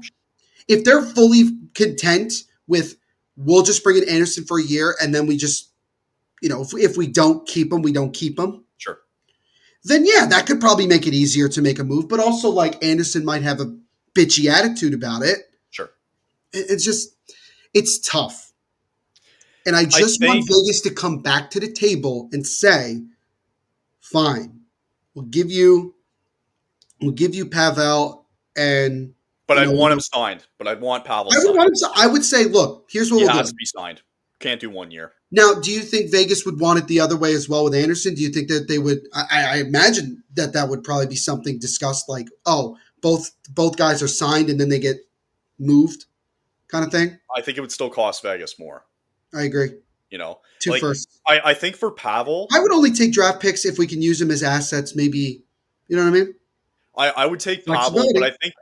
If they're fully content with, we'll just bring in Anderson for a year and then we just, if we don't keep him, we don't keep him. sure. Then yeah, that could probably make it easier to make a move. But also like Anderson might have a bitchy attitude about it. Sure. It's tough. And I just want Vegas to come back to the table and say, fine, we'll give you Pavel and. But I'd want him signed. But I'd want Pavel signed. signed. I would say, look, here's what we'll do. He has to be signed. Can't do 1 year. Now, do you think Vegas would want it the other way as well with Anderson? Do you think that they would? I imagine that would probably be something discussed, like, oh, both guys are signed and then they get moved, kind of thing. I think it would still cost Vegas more. I agree. Two like, firsts. I think for Pavel, I would only take draft picks if we can use them as assets. Maybe, you know what I mean? I would take Pavel, but I think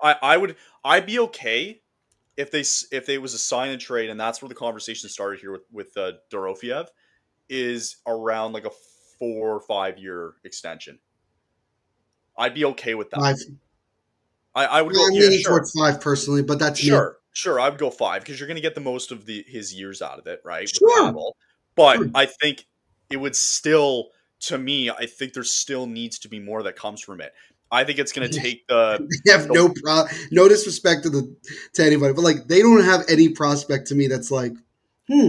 I'd be okay if they was a sign and trade, and that's where the conversation started here with Dorofiev, is around like a 4 or 5 year extension. I'd be okay with that. 5. I would go. I'm leaning towards 5 personally, but that's sure. I would go 5 because you're going to get the most of his years out of it, right? Sure. With Pavel. But I think it would still, to me, I think there still needs to be more that comes from it. I think it's going to take the. They have no disrespect to anybody, but like they don't have any prospect to me that's like.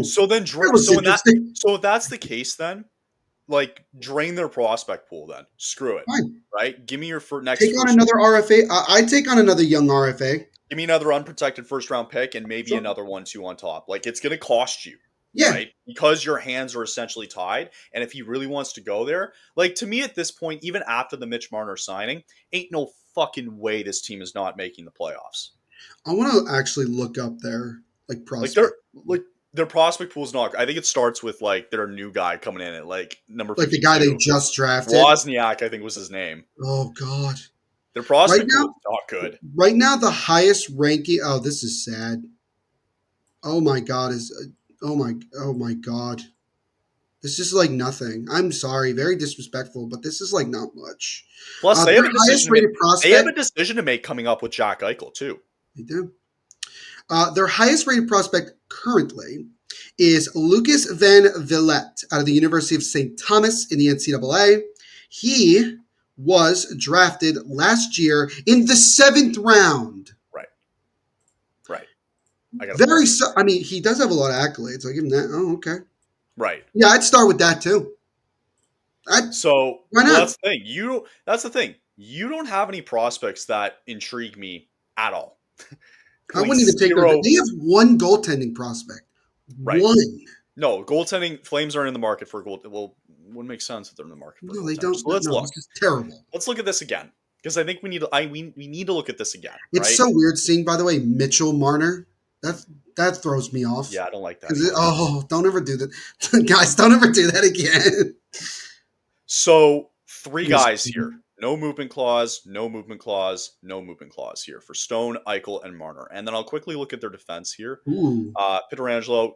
So if that's the case, then like drain their prospect pool. Then screw it. Fine. Right? Give me your next. Take on another RFA. I'd take on another young RFA. Give me another unprotected first round pick and maybe another 1-2 on top. Like it's going to cost you. Yeah. Right? Because your hands are essentially tied. And if he really wants to go there, like to me at this point, even after the Mitch Marner signing, ain't no fucking way this team is not making the playoffs. I want to actually look up their prospect. Their prospect pool is not. I think it starts with like their new guy coming in at like number 52. The guy they just drafted. Wozniak, I think was his name. Oh God. Their prospect pool is not good. Right now, the highest ranking. Oh, this is sad. Oh my God! Oh my God! This is like nothing. I'm sorry, very disrespectful, but this is like not much. Plus, they Their have a decision highest to make. rated They have prospect, a decision to make coming up with Jack Eichel too. they do. Their highest rated prospect currently is Lucas Van Villette out of the University of St. Thomas in the NCAA. He was drafted last year in the 7th round. Right. Right. I got Very, I mean, he does have a lot of accolades. I'll give him that. Oh, okay. right. Yeah, I'd start with that too. So, Why well, not? that's the thing. That's the thing. You don't have any prospects that intrigue me at all. I Like wouldn't even take their. zero. They have one goaltending prospect. Right. One. No, goaltending. Flames aren't in the market for gold. Well, wouldn't make sense if they're in the market for No, they goaltenders. don't. So let's No, look. this is terrible. Let's look at this again because I think we need. We need to look at this again. It's Right. so weird seeing, by the way, Mitchell Marner. That throws me off. Yeah, I don't like that. Oh, don't ever do that, guys! Don't ever do that again. So 3 guys here. No movement clause, no movement clause, no movement clause here for Stone, Eichel, and Marner. And then I'll quickly look at their defense here. Ooh. Pietrangelo,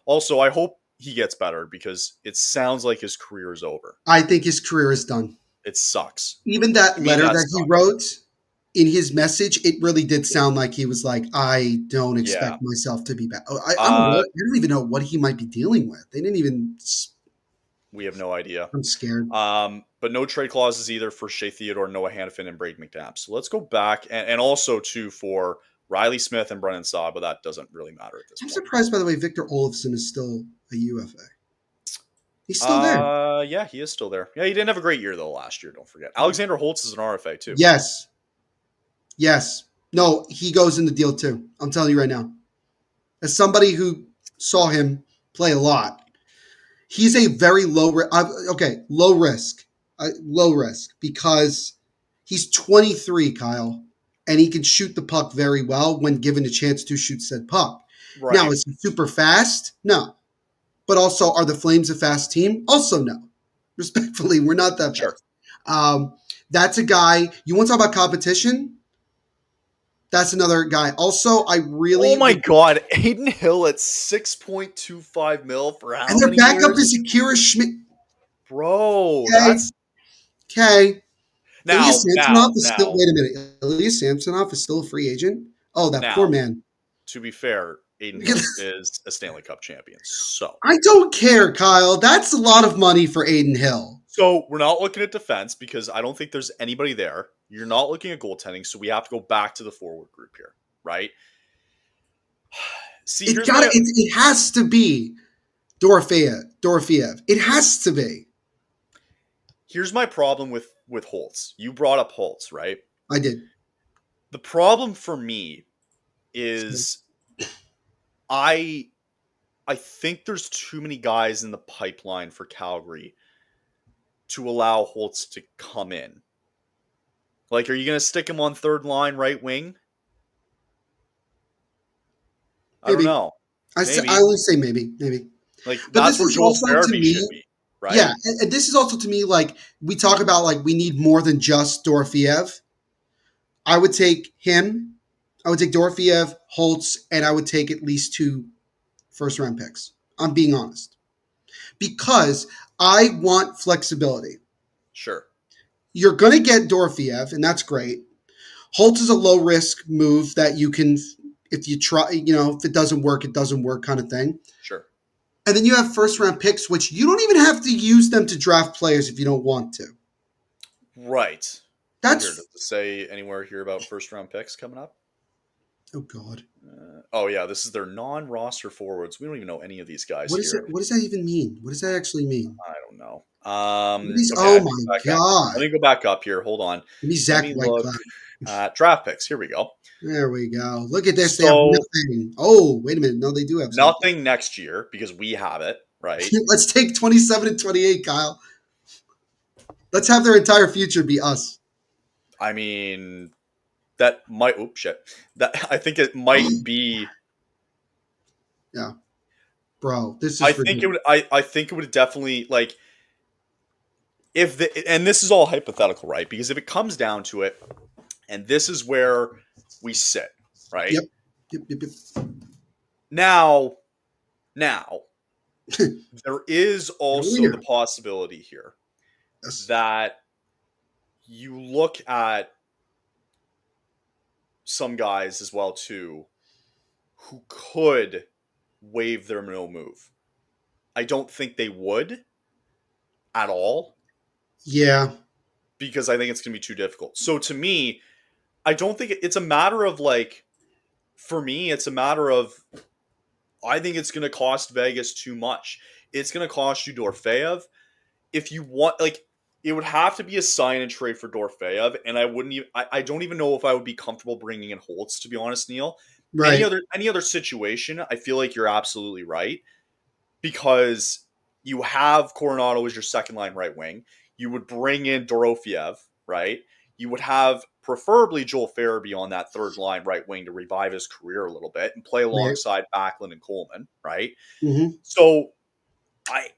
also I hope he gets better because it sounds like his career is over. I think his career is done. It sucks. Even that letter that he sucks. wrote in his message, it really did sound like he was like, I don't expect Yeah. myself to be back. I don't even know what he might be dealing with. They didn't even. We have no idea. I'm scared. But no trade clauses either for Shea Theodore, Noah Hannafin, and Braden McNabb. So let's go back and also too for Riley Smith and Brennan Saab, but that doesn't really matter at this I'm point. surprised, by the way, Victor Olofsson is still a UFA. He's still there. Yeah, he is still there. Yeah, he didn't have a great year though last year. Don't forget, Alexander Holtz is an RFA too. Yes. No, he goes in the deal too. I'm telling you right now. As somebody who saw him play a lot, he's a very low risk. Low risk because he's 23, Kyle, and he can shoot the puck very well when given a chance to shoot said puck. Right. Now, is he super fast? No. But also, are the Flames a fast team? Also, no. Respectfully, we're not that Sure. fast. That's a guy. You want to talk about competition? That's another guy. Also, I really. Oh my God, Aiden Hill at 6.25 mil for how and their many backup years? is Akira Schmidt. Bro, Okay. that's Okay. now. Ilya Samsonov is still. Wait a minute. Ilya Samsonov is still a free agent. Oh, that poor man. To be fair, Aiden Hill is a Stanley Cup champion. So I don't care, Kyle. That's a lot of money for Aiden Hill. So we're not looking at defense because I don't think there's anybody there. You're not looking at goaltending, so we have to go back to the forward group here, right? See, it has to be Dorofeev. It has to be. Here's my problem with Holtz. You brought up Holtz, right? I did. The problem for me is I think there's too many guys in the pipeline for Calgary to allow Holtz to come in. Like, are you going to stick him on third line right wing? I don't know. I only say maybe. Like, but that's this where is Joel also to Farabee me, should be, right? Yeah, and this is also to me like we talk about like we need more than just Dorofeev. I would take him. I would take Dorofeev, Holtz, and I would take at least 2 first-round picks. I'm being honest. Because I want flexibility. Sure. You're going to get Dorofeev, and that's great. Holtz is a low-risk move that you can, if you try, if it doesn't work kind of thing. Sure. And then you have first-round picks, which you don't even have to use them to draft players if you don't want to. Right. That's does it say anywhere here about first-round picks coming up? Oh, God. Yeah, this is their non-roster forwards. We don't even know any of these guys What does that even mean? What does that actually mean? I don't know. Oh, my God. Let me go back up here. Hold on. Give me Zach Whitecloud. Draft picks. Here we go. There we go. Look at this. They have nothing. Oh, wait a minute. No, they do have something. Nothing next year because we have it, right? Let's take 27 and 28, Kyle. Let's have their entire future be us. I mean, that might. Oops, shit. I think it might be. Yeah, bro. This is. I think it would definitely like. And this is all hypothetical, right? Because if it comes down to it, and this is where we sit, right? Yep. Now, There is also the Winner. possibility here Yes. that you look at some guys as well too who could waive their no move. I don't think they would at all Yeah. because I think it's going to be too difficult. So to me, I don't think it's a matter of like, for me, it's a matter of, I think it's going to cost Vegas too much. It's going to cost you Dorfeev. If you want, like, it would have to be a sign and trade for Dorfeev, and I wouldn't even, I don't even know if I would be comfortable bringing in Holtz, to be honest, Neil. Right. Any other situation, I feel like you're absolutely right because you have Coronado as your second line right wing. You would bring in Dorofiev, right? You would have preferably Joel Farabee on that third line right wing to revive his career a little bit and play Right. alongside Backlund and Coleman, right? Mm-hmm. So I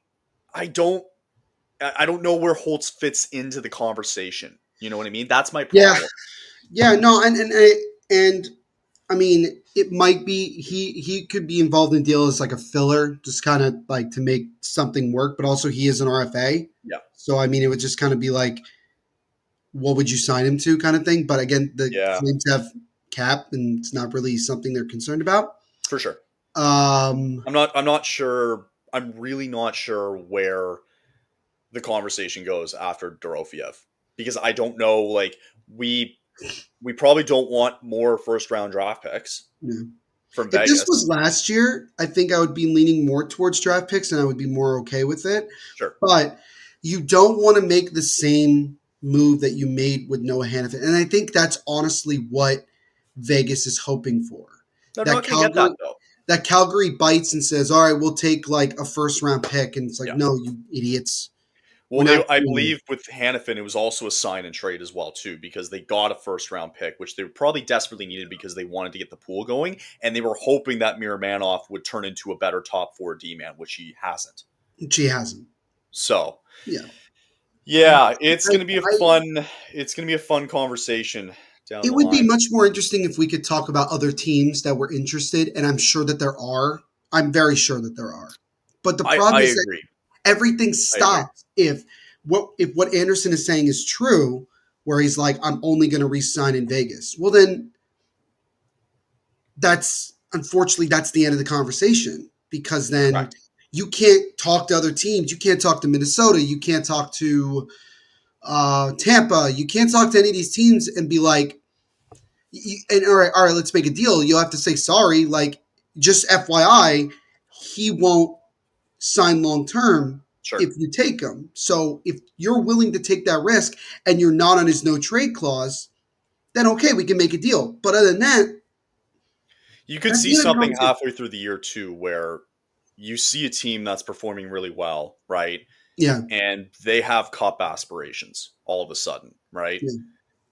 I don't know where Holtz fits into the conversation. You know what I mean? That's my Yeah. problem. Yeah. No. And I mean, it might be he could be involved in the deal as like a filler, just kind of like to make something work. But also, he is an RFA, Yeah, so I mean, it would just kind of be like, what would you sign him to, kind of thing. But again, the yeah, Flames have cap, and it's not really something they're concerned about. for sure. Um, I'm not sure. I'm really not sure where the conversation goes after Dorofiev because I don't know. Like we we probably don't want more first round draft picks yeah. from If this Vegas. was last year, I think I would be leaning more towards draft picks, and I would be more okay with it. Sure, But you don't want to make the same move that you made with Noah Hannafin. And I think that's honestly what Vegas is hoping for. they're That not going to get that Calgary though. that Calgary bites and says, "All right, we'll take like a first round pick." And it's like, Yeah. "No, you idiots. We're Well, not I doing it." believe with Hannafin, it was also a sign and trade as well too, because they got a first round pick, which they probably desperately needed because they wanted to get the pool going, and they were hoping that Miromanov would turn into a better top four D man, which he hasn't. She hasn't. So, Yeah. yeah, I it's gonna be a fun conversation down It the would be line. much more interesting if we could talk about other teams that were interested, and I'm sure that there are. I'm very sure that there are. But the I problem is that agree. everything I agree. stops if what Anderson is saying is true, where he's like, I'm only going to re-sign in Vegas. Well, then that's unfortunately that's the end of the conversation because then Correct. you can't talk to other teams. You can't talk to Minnesota. You can't talk to Tampa. You can't talk to any of these teams and be like, and all right, let's make a deal. You'll have to say sorry. Like, just FYI, he won't sign long term Sure. if you take him. So if you're willing to take that risk and you're not on his no trade clause, then okay, we can make a deal. But other than that, You could that's see the end of the something conversation. halfway through the year too, where you see a team that's performing really well, right? Yeah, And they have cup aspirations all of a sudden, right? yeah,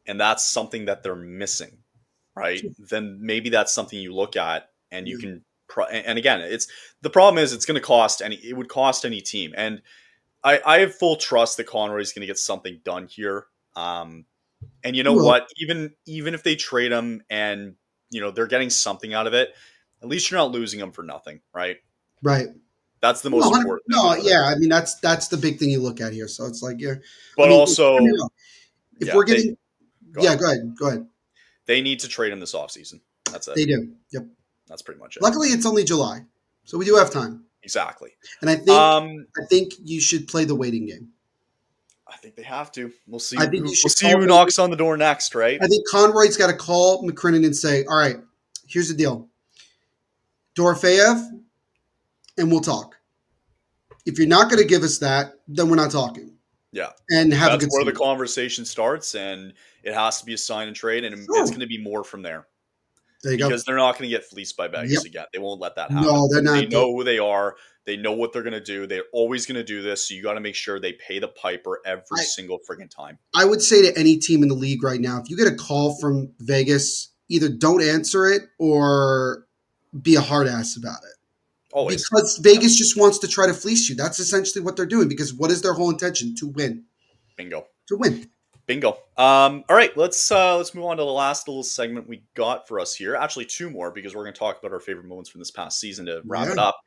And that's something that they're missing, right? Then maybe that's something you look at and you yeah. can. And again, it's the problem is it's going to cost any. It would cost any team, and I have full trust that Conroy's going to get something done here. And you know Well, what? Even if they trade him and they're getting something out of it, at least you're not losing him for nothing, right? right. That's the most No, important thing no, about it. yeah. I mean, that's the big thing you look at here. So it's like, yeah. I But mean, don't get me also, wrong. If yeah, we're getting, go yeah, ahead. go ahead, go ahead. They need to trade him this offseason. That's it. They do. Yep. That's pretty much it. Luckily, it's only July, so we do have time. Exactly. And Um, I think you should play the waiting game. I think they have to. I think you We'll should see call who Vegas. knocks on the door next, right? I think Conroy's got to call McCrinnon and say, "All right, here's the deal, Dorofeev, and we'll talk. If you're not going to give us that, then we're not talking." Yeah. And have a That's good where the season. conversation starts, and it has to be a sign and trade, and it's Sure. going to be more from there There you go. because they're not going to get fleeced by Yep. Vegas again. They won't let that happen. No, they're They not. know who they are. They know what they're going to do. They're always going to do this. So you got to make sure they pay the piper every I, single friggin' time. I would say to any team in the league right now, if you get a call from Vegas, either don't answer it or be a hard ass about it. Always. Because Yeah. Vegas just wants to try to fleece you. That's essentially what they're doing. Because what is their whole intention? To win. Bingo. To win. Bingo. All right, let's move on to the last little segment we got for us here. Actually, two more because we're going to talk about our favorite moments from this past season to wrap Yeah, it up.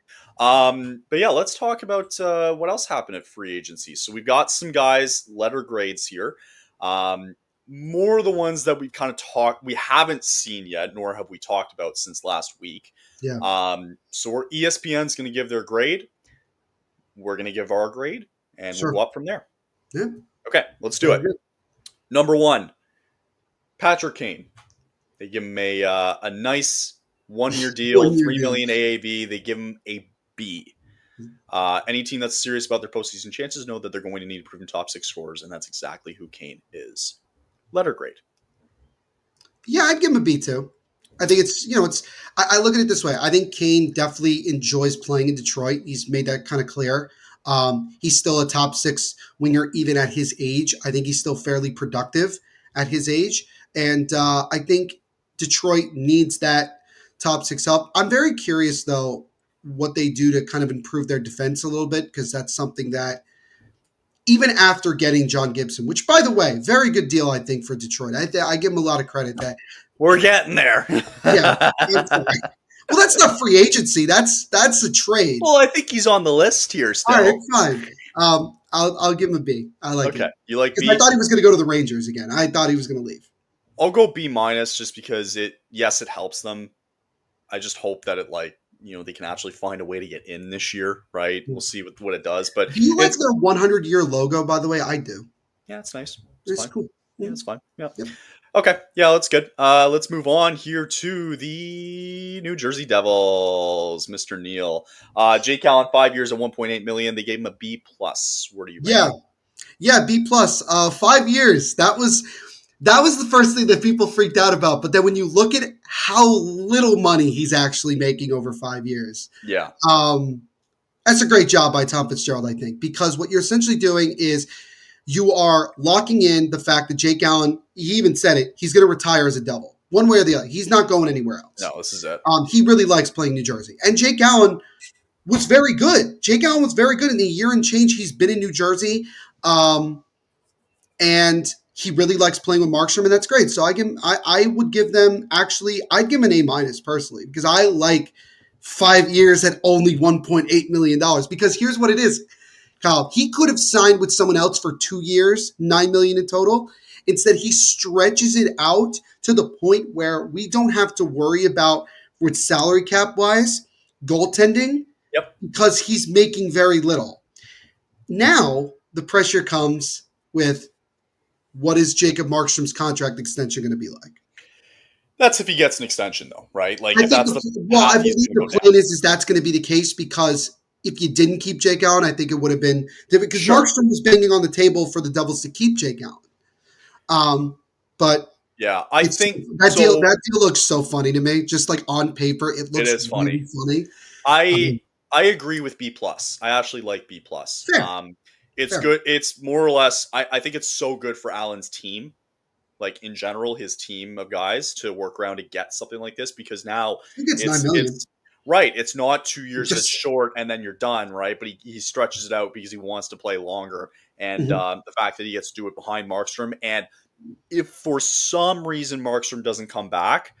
But yeah, let's talk about what else happened at free agency. So we've got some guys letter grades here. Um, More the ones that we haven't seen yet, nor have we talked about since last week. yeah, So ESPN's going to give their grade. We're going to give our grade, and we'll sure. go up from there. Yeah, Okay, let's do very it. good. Number one, Patrick Kane. They give him a nice 1 year deal, 1 year 3 million deal. AAV. They give him a B. Any team that's serious about their postseason chances know that they're going to need proven top six scorers, and that's exactly who Kane is. Letter grade. Yeah, I'd give him a B too. I think it's. I look at it this way. I think Kane definitely enjoys playing in Detroit. He's made that kind of clear. He's still a top six winger even at his age. I think he's still fairly productive at his age, and I think Detroit needs that top six help. I'm very curious though what they do to kind of improve their defense a little bit because that's something that even after getting John Gibson, which by the way, very good deal I think for Detroit. I give him a lot of credit that We're getting there. yeah. Well, that's not free agency. That's a trade. Well, I think he's on the list here All right, still. fine. I'll give him a B. I like Okay, it you like because I B? thought he was going to go to the Rangers again. I thought he was going to leave. I'll go B minus just because it helps them. I just hope that they can actually find a way to get in this year, right? We'll see what it does, but Do you like it's their 100-year logo? By the way, I do. yeah, it's nice. It's It's fine. cool. Yeah, it's fine. Yeah. Yep. Okay. Yeah, that's good. Let's move on here to the New Jersey Devils, Mr. Neal. Jake Allen, 5 years at 1.8 million. They gave him a B plus. Where do you rank Yeah, him? yeah. B plus. 5 years. That was the first thing that people freaked out about. But then when you look at how little money he's actually making over 5 years, Yeah. that's a great job by Tom Fitzgerald, I think, because what you're essentially doing is you are locking in the fact that Jake Allen, he even said it, he's going to retire as a Devil. One way or the other. He's not going anywhere else. No, this is it. He really likes playing New Jersey. And Jake Allen was very good. Jake Allen was very good in the year and change he's been in New Jersey. And he really likes playing with Markstrom, and that's great. So I would give them I'd give him an A minus personally, because I like 5 years at only $1.8 million. Because here's what it is, Kyle. He could have signed with someone else for 2 years, $9 million in total. Instead, he stretches it out to the point where we don't have to worry about, with salary cap wise, goaltending, Yep. because he's making very little. Now the pressure comes with, what is Jacob Markstrom's contract extension going to be like? That's if he gets an extension, though, right? Like, I if think, that's the I path he's believe going to the go plan down. is that's going to be the case, because if you didn't keep Jake Allen, I think it would have been different, because Sure. Markstrom was banging on the table for the Devils to keep Jake Allen. But Yeah, I it's think that deal. so. That deal looks so funny to me. Just like on paper, it It looks is funny. really funny. I I agree with B plus. I actually like B plus. Fair, It's fair. good. It's more or less. I think it's so good for Allen's team, like in general, his team of guys to work around to get something like this, because now I think it's 9 million. it's right. It's not 2 years that's Just short and then you're done, right? But he stretches it out because he wants to play longer, and Mhm. the fact that he gets to do it behind Markstrom, and if for some reason Markstrom doesn't come back,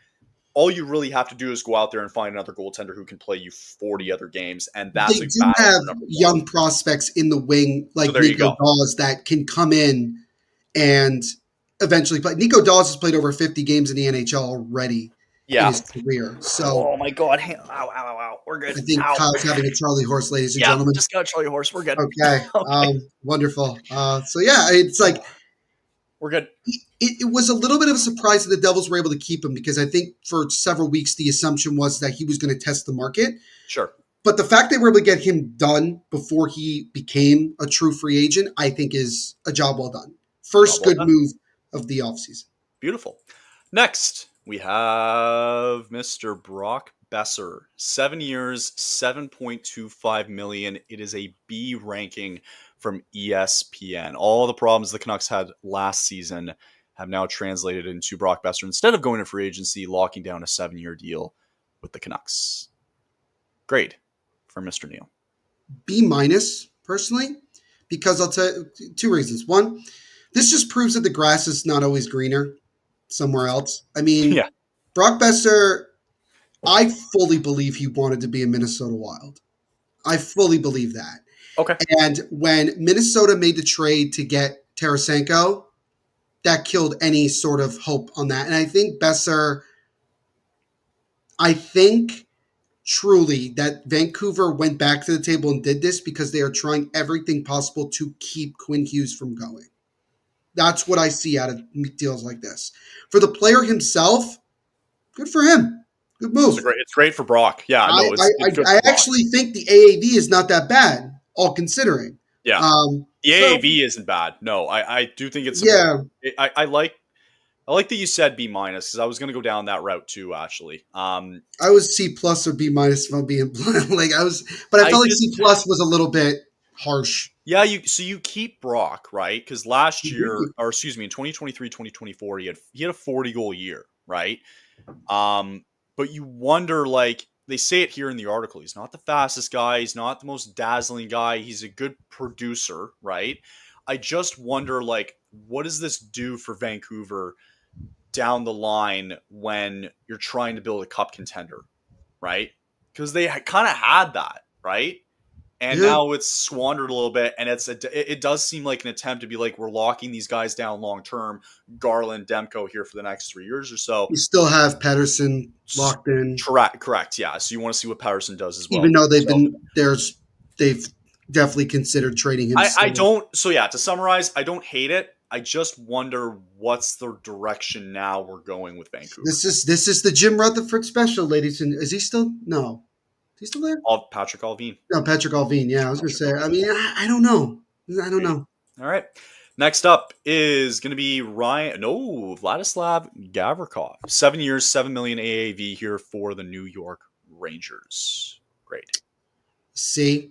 all you really have to do is go out there and find another goaltender who can play you 40 other games, and They that's a do battle have for number one. young prospects in the wing So like there you Nico go. Dawes that can come in and eventually play. Nico Dawes has played over 50 games in the NHL already in Yeah. his career. So Oh my god. Ow, ow, ow, ow. We're good. I think Ow. Kyle's having a Charlie horse, ladies and Yeah, gentlemen. just got to show you horse. We're good. Okay. Okay. Wonderful. So yeah, it's like We're good. it was a little bit of a surprise that the Devils were able to keep him, because I think for several weeks the assumption was that he was going to test the market. Sure. But the fact they were able to get him done before he became a true free agent, I think is a job well done. First Job well good done. move of the offseason. Beautiful. Next, we have Mr. Brock Besser. 7 years, 7.25 million. It is a B ranking from ESPN. All the problems the Canucks had last season have now translated into Brock Besser, instead of going to free agency, locking down a 7-year deal with the Canucks. Great for Mr. Neal. B minus, personally, because I'll tell you two reasons. One, This just proves that the grass is not always greener somewhere else. I mean, Yeah. Brock Besser, I fully believe he wanted to be a Minnesota Wild. I fully believe that. Okay. And when Minnesota made the trade to get Tarasenko, that killed any sort of hope on that. And I think Besser, I think truly that Vancouver went back to the table and did this because they are trying everything possible to keep Quinn Hughes from going. That's what I see out of deals like this. For the player himself, good for him. Good move. It's great for Brock. Yeah, I, no, I, it's good I for Brock. actually think the AAV is not that bad, all considering. Yeah. The So AAV isn't bad. No, I do think it's yeah, I like that you said B minus because I was going to go down that route too. Actually, I was C plus or B minus if I'm being blunt. Like I was, but I I felt like just C plus was a little bit harsh. yeah you keep Brock right because last year or excuse me in 2023-2024 he had a 40-goal year right. Um, but you wonder like they say it here in the article. He's not the fastest guy. He's not the most dazzling guy. He's a good producer, right? I just wonder like what does this do for Vancouver down the line when you're trying to build a cup contender, right? Because they kind of had that, right? And Yeah, now it's squandered a little bit, and it does seem like an attempt to be like we're locking these guys down long term, Garland, Demko here for the next 3 years or so. you still have Pedersen locked in, Correct, yeah. So you want to see what Patterson does as well. even though So they've definitely considered trading him. I Still. don't. So yeah, to summarize, I don't hate it. I just wonder what's the direction now we're going with Vancouver. This is the Jim Rutherford special, ladies and is he still no? Is he still there? Patrick Alvin. No, Patrick Alvin. Yeah, I was gonna say. I mean, I don't know. I don't know. All right. Next up is going to be Vladislav Gavrikov. 7 years, 7 million AAV here for the New York Rangers. Great. See,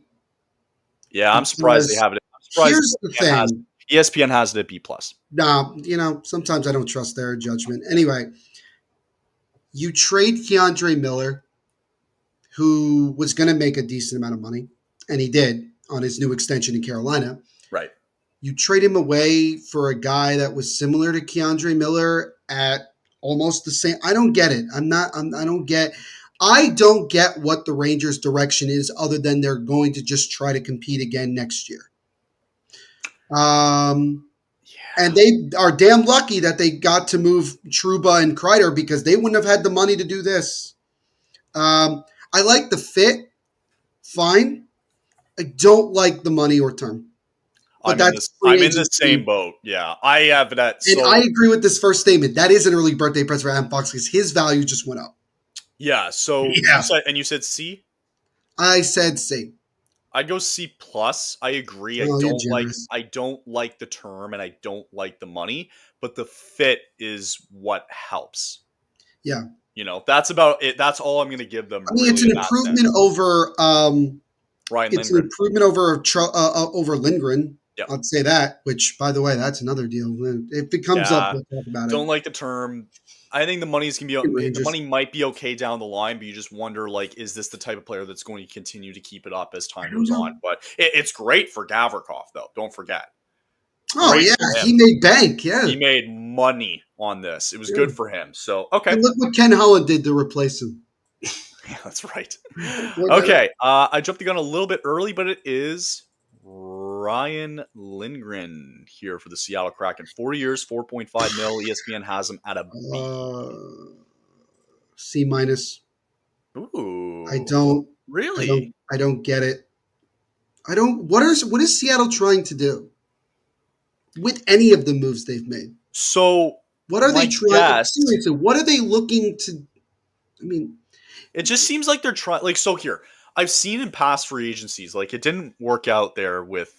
Yeah, I'm surprised they have it. I'm surprised here's the thing. ESPN has it at B plus. Nah, sometimes I don't trust their judgment. Anyway, you trade Keandre Miller, who was going to make a decent amount of money, and he did on his new extension in Carolina. Right. You trade him away for a guy that was similar to Keandre Miller at almost the same. I don't get it. I don't get what the Rangers' direction is, other than they're going to just try to compete again next year. And they are damn lucky that they got to move Trouba and Kreider because they wouldn't have had the money to do this. I like the fit, fine. I don't like the money or term. But I'm in the same boat. Yeah, I have that. And I agree with this first statement. That is an early birthday present for Adam Fox because his value just went up. Yeah. So you said C. I said C. I'd go C plus. I agree. I don't like the term and I don't like the money, but the fit is what helps. Yeah. That's about it. That's all I'm going to give them. I mean, it's an improvement over Ryan Lindgren. It's an improvement over Lindgren. Yep. I'd say that, which, by the way, that's another deal. If it comes up, we'll talk about it. Don't like the term. I think the the money might be okay down the line, but you just wonder, like, is this the type of player that's going to continue to keep it up as time goes on? But it's great for Gavrikov, though. Don't forget. Oh, yeah. He made bank. Yeah. He made money on this. It was good for him. So, okay. And look what Ken Holland did to replace him. Yeah, that's right. Okay. I jumped the gun a little bit early, but it is Ryan Lindgren here for the Seattle Kraken. 4 years, 4.5 mil. ESPN has him at a B. C minus. Ooh. I don't really. I don't get it. I don't. What is Seattle trying to do with any of the moves they've made? So what are they trying? What are they looking to? I mean, it just seems like they're trying. Like, so here, I've seen in past free agencies, like it didn't work out there with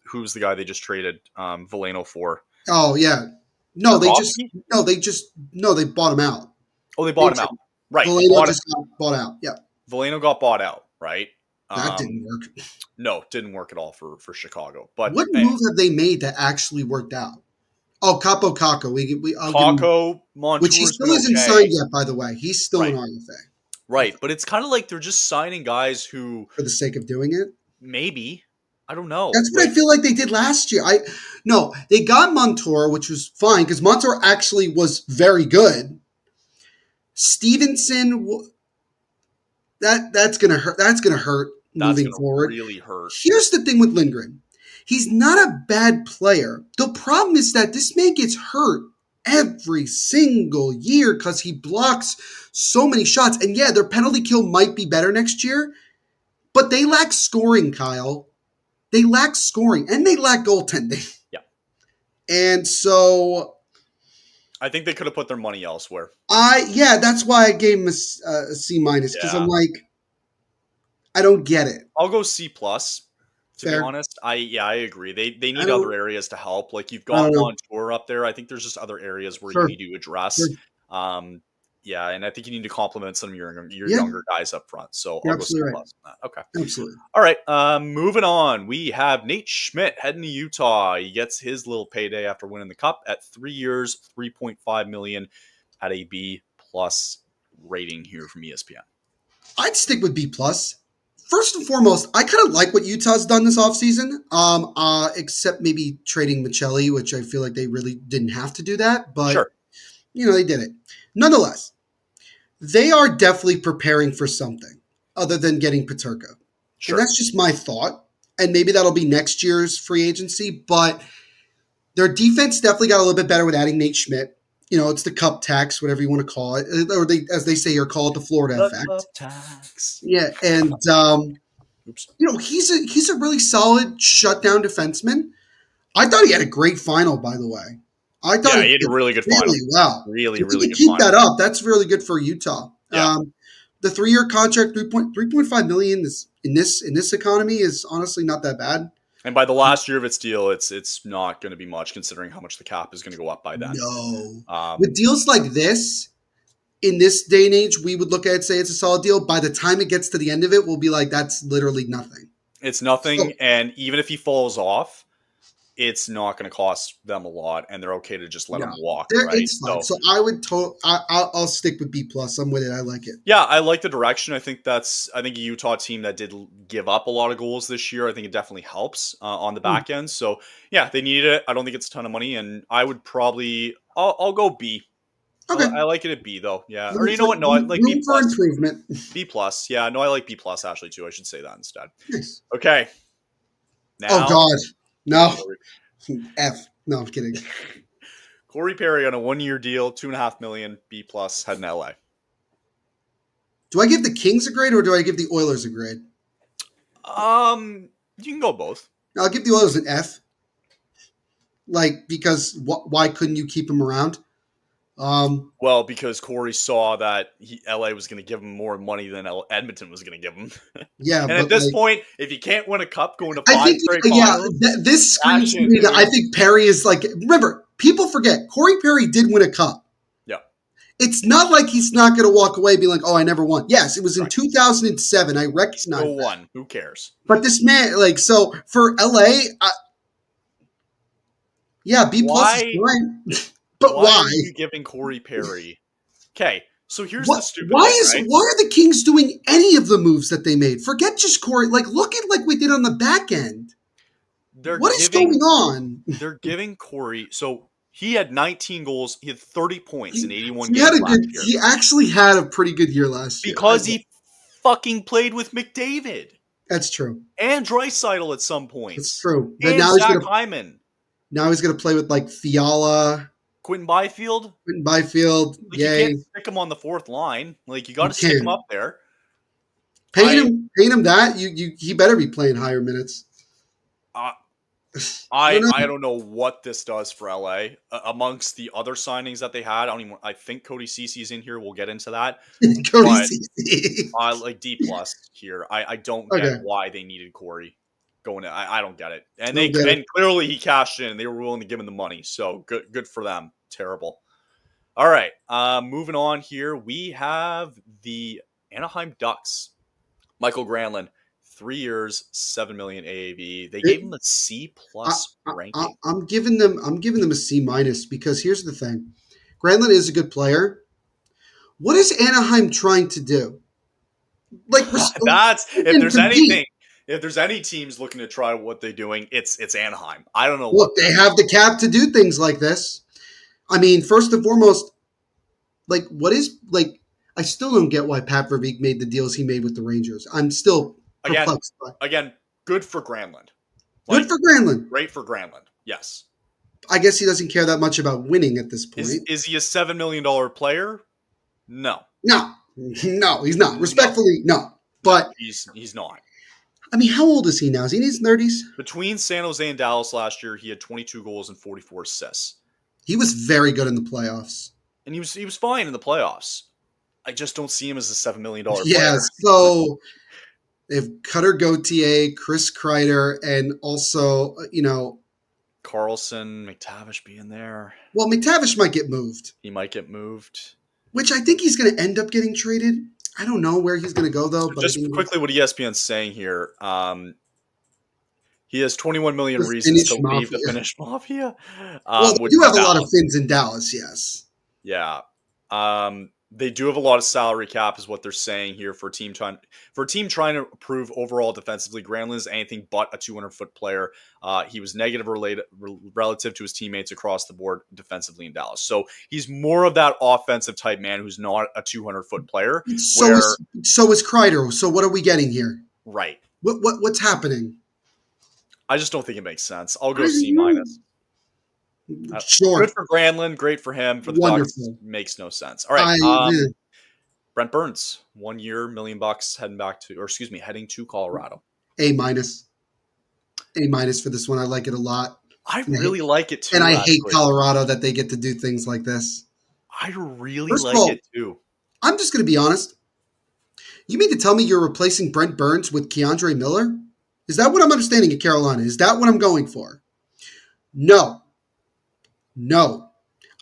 who's the guy they just traded Veleno for. Oh yeah, they bought him out. Oh, they bought him out. Right. Veleno just got bought out. Yeah. Veleno got bought out. Right. That didn't work. No, didn't work at all for Chicago. But what move have they made that actually worked out? Oh, Capo Caco. Caco, which he still isn't signed yet, by the way. He's still an RFA. Right, but it's kind of like they're just signing guys who, for the sake of doing it. Maybe, I don't know. That's what I feel like they did last year. No, they got Montour, which was fine because Montour actually was very good. Stevenson, that's gonna hurt. That's gonna hurt that's moving gonna forward. really hurt. Here's the thing with Lindgren. He's not a bad player. The problem is that this man gets hurt every single year because he blocks so many shots. And yeah, their penalty kill might be better next year, but they lack scoring, Kyle. They lack scoring and they lack goaltending. Yeah. And so I think they could have put their money elsewhere. that's why I gave him a C minus because I'm like, I don't get it. I'll go C plus. To Fair. be honest, I agree. They need other areas to help. Like you've got Montour up there. I think there's just other areas where you need to address. Yeah, and I think you need to complement some of your younger guys up front. So I'll go C plus on that. Okay. Absolutely. All right. Moving on. We have Nate Schmidt heading to Utah. He gets his little payday after winning the cup at 3 years, $3.5 million at a B plus rating here from ESPN. I'd stick with B plus. First and foremost, I kind of like what Utah's done this offseason, except maybe trading Michelli, which I feel like they really didn't have to do that. But, they did it. Nonetheless, they are definitely preparing for something other than getting Peterka. Sure. And that's just my thought. And maybe that'll be next year's free agency. But their defense definitely got a little bit better with adding Nate Schmidt. It's the cup tax, whatever you want to call it. Or as they say here, call it the Florida effect. Cup tax. Yeah. And, he's a really solid shutdown defenseman. I thought he had a great final, by the way. I thought he had a really good final. Well, really if good keep that up, that's really good for Utah. Yeah. The 3-year contract, $3.5 million in this economy is honestly not that bad. And by the last year of its deal, it's not going to be much considering how much the cap is going to go up by then. No. With deals like this, in this day and age, we would look at it and say it's a solid deal. By the time it gets to the end of it, we'll be like, that's literally nothing. It's nothing. And even if he falls off, it's not going to cost them a lot, and they're okay to just let him walk. Right? It's fine. So I would I'll stick with B plus. I'm with it. I like it. Yeah, I like the direction. I think a Utah team that did give up a lot of goals this year. I think it definitely helps on the back end. So yeah, they need it. I don't think it's a ton of money, and I would probably I'll go B. Okay, I like it at B though. Yeah, or you know what? No, I like B plus. For improvement. B plus. Yeah, no, I like B plus actually too. I should say that instead. Nice. Okay. Now, oh God. No. F. No, I'm kidding. Corey Perry on a 1-year deal, $2.5 million, B plus, heading to LA. Do I give the Kings a grade or do I give the Oilers a grade? You can go both. I'll give the Oilers an F. Because why couldn't you keep him around? Well, because Corey saw that LA was going to give him more money than Edmonton was going to give him. Yeah, and at this point, if you can't win a cup, going to 5 straight finals. This screams to me that I think Perry is remember, people forget Corey Perry did win a cup. Yeah, it's not like he's not going to walk away and be like, "Oh, I never won." Yes, it was in 2007. I recognize. Still won. Who cares? But this man, so for LA, B plus is fine. But why are you giving Corey Perry? Okay, so here's the stupid why thing, why are the Kings doing any of the moves that they made? Forget just Corey. Look at we did on the back end. What is going on? They're giving Corey. So he had 19 goals. He had 30 points in 81 games. He actually had a pretty good year last year because he fucking played with McDavid. That's true. And Draisaitl at some point. That's true. And now Zach Hyman. Now he's going to play with Fiala. Quentin Byfield. Yay. You can't stick him on the fourth line. You got to stick him up there. Paying him that he better be playing higher minutes. I don't know what this does for LA amongst the other signings that they had. I think Cody Cece's in here. We'll get into that. Cody Cece. I like D plus here. I don't get why they needed Corey. I don't get it. And clearly he cashed in and they were willing to give him the money. So good for them. Terrible. All right. Moving on here. We have the Anaheim Ducks. Michael Granlund, 3 years, $7 million AAV. They gave him a C plus ranking. I'm giving them a C minus because here's the thing. Granlund is a good player. What is Anaheim trying to do? If there's anything if there's any teams looking to try what they're doing, it's Anaheim. I don't know what Look, they have the cap to do things like this. I mean, first and foremost, like, what is, like, I still don't get why Pat Verbeek made the deals he made with the Rangers. I'm still again. perplexed by. Again, good for Granlund. Good Like, for Granlund. great for Granlund. Yes. I guess he doesn't care that much about winning at this point. Is he a $7 million player? No. No, he's not. Respectfully, no. But he's not. I mean, how old is he now? Is he in his 30s? Between San Jose and Dallas last year, he had 22 goals and 44 assists. He was very good in the playoffs. And he was fine in the playoffs. I just don't see him as a $7 million player. Yeah, so if Cutter Gauthier, Chris Kreider, and also, Carlson, McTavish being there. Well, McTavish might get moved. He might get moved. Which I think he's going to end up getting traded. I don't know where he's going to go, though. So just quickly what ESPN's saying here. He has 21 million reasons to leave the Finnish Mafia. Well, they do have a lot of Finns in Dallas, yes. Yeah. They do have a lot of salary cap, is what they're saying here for a team trying to improve overall defensively. Granlund is anything but a 200-foot player. He was negative relative to his teammates across the board defensively in Dallas. So he's more of that offensive type man who's not a 200-foot player. So is Kreider. So what are we getting here? Right. What's happening? I just don't think it makes sense. I'll go C minus. Sure. Good for Granlund, great for him. For the Ducks, makes no sense. All right. Brent Burns, 1 year, $1 million heading to Colorado. A minus. A minus for this one. I like it a lot. I really like it too. And I hate Colorado that they get to do things like this. I really like it too. I'm just going to be honest. You mean to tell me you're replacing Brent Burns with Keandre Miller? Is that what I'm understanding in Carolina? Is that what I'm going for? No.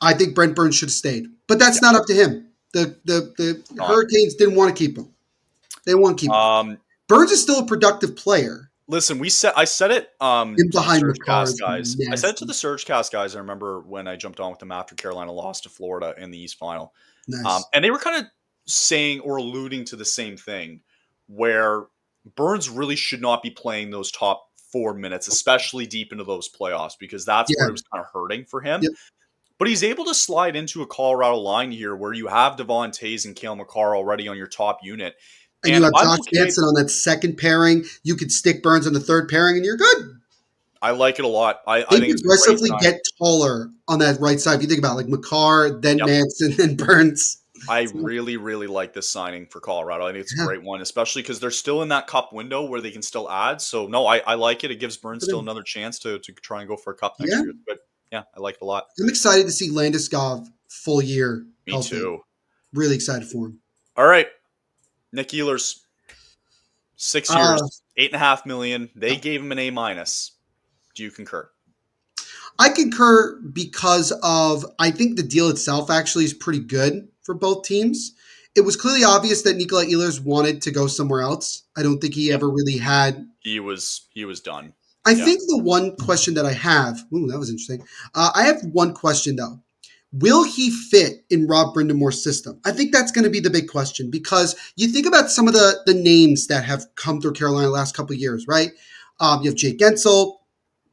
I think Brent Burns should have stayed. But that's not up to him. The Hurricanes didn't want to keep him. They want to keep him. Burns is still a productive player. Listen, I said it behind the Surgecast guys. I said it to the Surgecast guys. I remember when I jumped on with them after Carolina lost to Florida in the East Final. Nice. And they were kind of saying or alluding to the same thing, where Burns really should not be playing those top 4 minutes, especially deep into those playoffs, because that's where it was kind of hurting for him. Yep. But he's able to slide into a Colorado line here where you have Devon Toews and Cale Makar already on your top unit. And you have Josh Jansen on that second pairing. You could stick Burns on the third pairing, and you're good. I like it a lot. I think it's aggressively get taller on that right side. If you think about it, like Makar, then Manson, then Burns. I really, really like this signing for Colorado. I think it's a great one, especially because they're still in that cup window where they can still add. So, no, I like it. It gives Burns still another chance to try and go for a cup next year. But, yeah, I like it a lot. I'm excited to see Landeskog full year. Me too. Really excited for him. All right. Nick Ehlers, 6 years, $8.5 million. They gave him an A minus. Do you concur? I concur because I think the deal itself actually is pretty good for both teams. It was clearly obvious that Nikolai Ehlers wanted to go somewhere else. I don't think he ever really had. He was done. I think the one question that I have, that was interesting. I have one question though. Will he fit in Rob Brindamore's system? I think that's going to be the big question, because you think about some of the names that have come through Carolina the last couple of years, right? You have Jake Gensel,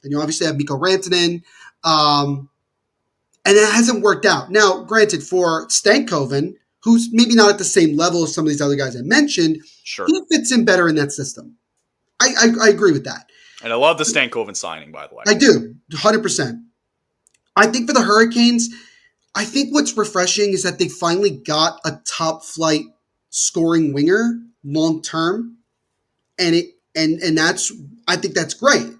and you obviously have Mikko Rantanen, and it hasn't worked out. Now, granted, for Stankoven, who's maybe not at the same level as some of these other guys I mentioned, he fits in better in that system. I agree with that. And I love the Stankoven signing, by the way. I do, 100%. I think for the Hurricanes, I think what's refreshing is that they finally got a top flight scoring winger long term, and that's, I think that's great.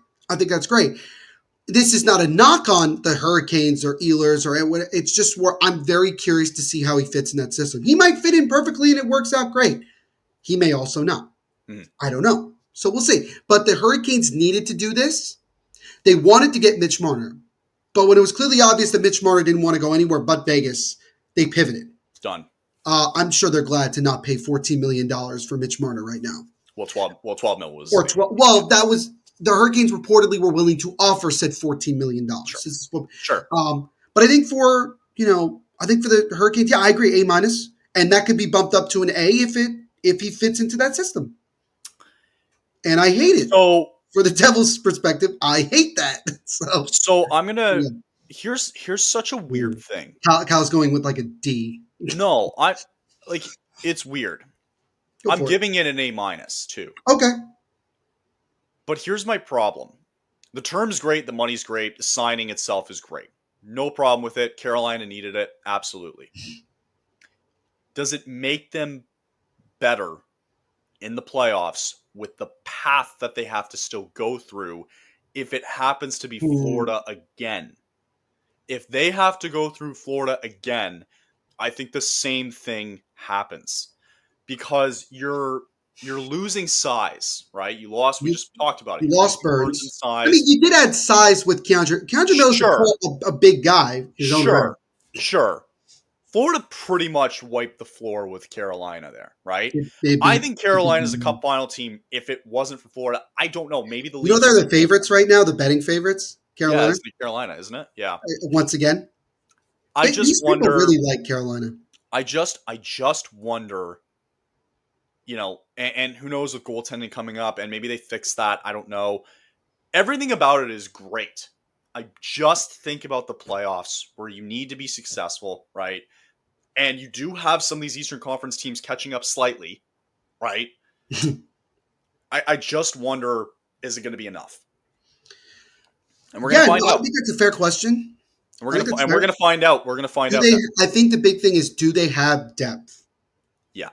This is not a knock on the Hurricanes or Ehlers it's just where I'm very curious to see how he fits in that system. He might fit in perfectly and it works out great. He may also not. I don't know. So we'll see. But the Hurricanes needed to do this. They wanted to get Mitch Marner. But when it was clearly obvious that Mitch Marner didn't want to go anywhere but Vegas, they pivoted. Done. I'm sure they're glad to not pay $14 million for Mitch Marner right now. Well, 12 mil was. Or 12. Well, that was the Hurricanes reportedly were willing to offer said $14 million. Sure. But I think for the Hurricanes, I agree, A minus, and that could be bumped up to an A if he fits into that system. and I hate it. So For the Devils' perspective, I hate that. So I'm gonna. Yeah. Here's such a weird Mm. thing. Cal's going with like a D. No, I like it's weird. Go I'm for it. giving it an A minus too. Okay. But here's my problem. The term's great, the money's great, the signing itself is great. No problem with it. Carolina needed it, absolutely. Does it make them better in the playoffs with the path that they have to still go through if it happens to be Hmm. Florida again? If they have to go through Florida again, I think the same thing happens because you're losing size, right? You lost. We You, just talked about it. you You're lost losing Burns in Burns. I mean, size. you did add size with Keandre. Keandre Miller's Sure, a big guy, in his own right. sure. Florida pretty much wiped the floor with Carolina there, right? They I beat. think Carolina's a cup final team. If it wasn't for Florida, I don't know. Maybe the You know Leafs would they're be the favorites right now, the betting favorites. yeah, Carolina, it's the Carolina, isn't it? Yeah. once again, I just these people wonder. really like Carolina. I just wonder. And who knows with goaltending coming up, and maybe they fix that. I don't know. Everything about it is great. I just think about the playoffs where you need to be successful, right? And you do have some of these Eastern Conference teams catching up slightly, right? I just wonder, is it going to be enough? And we're going Yeah, to find no, I out. think that's a fair question. And I think that's we're fair. going to find out. We're going to find Do out. they? I think the big thing is, do they have depth? Yeah,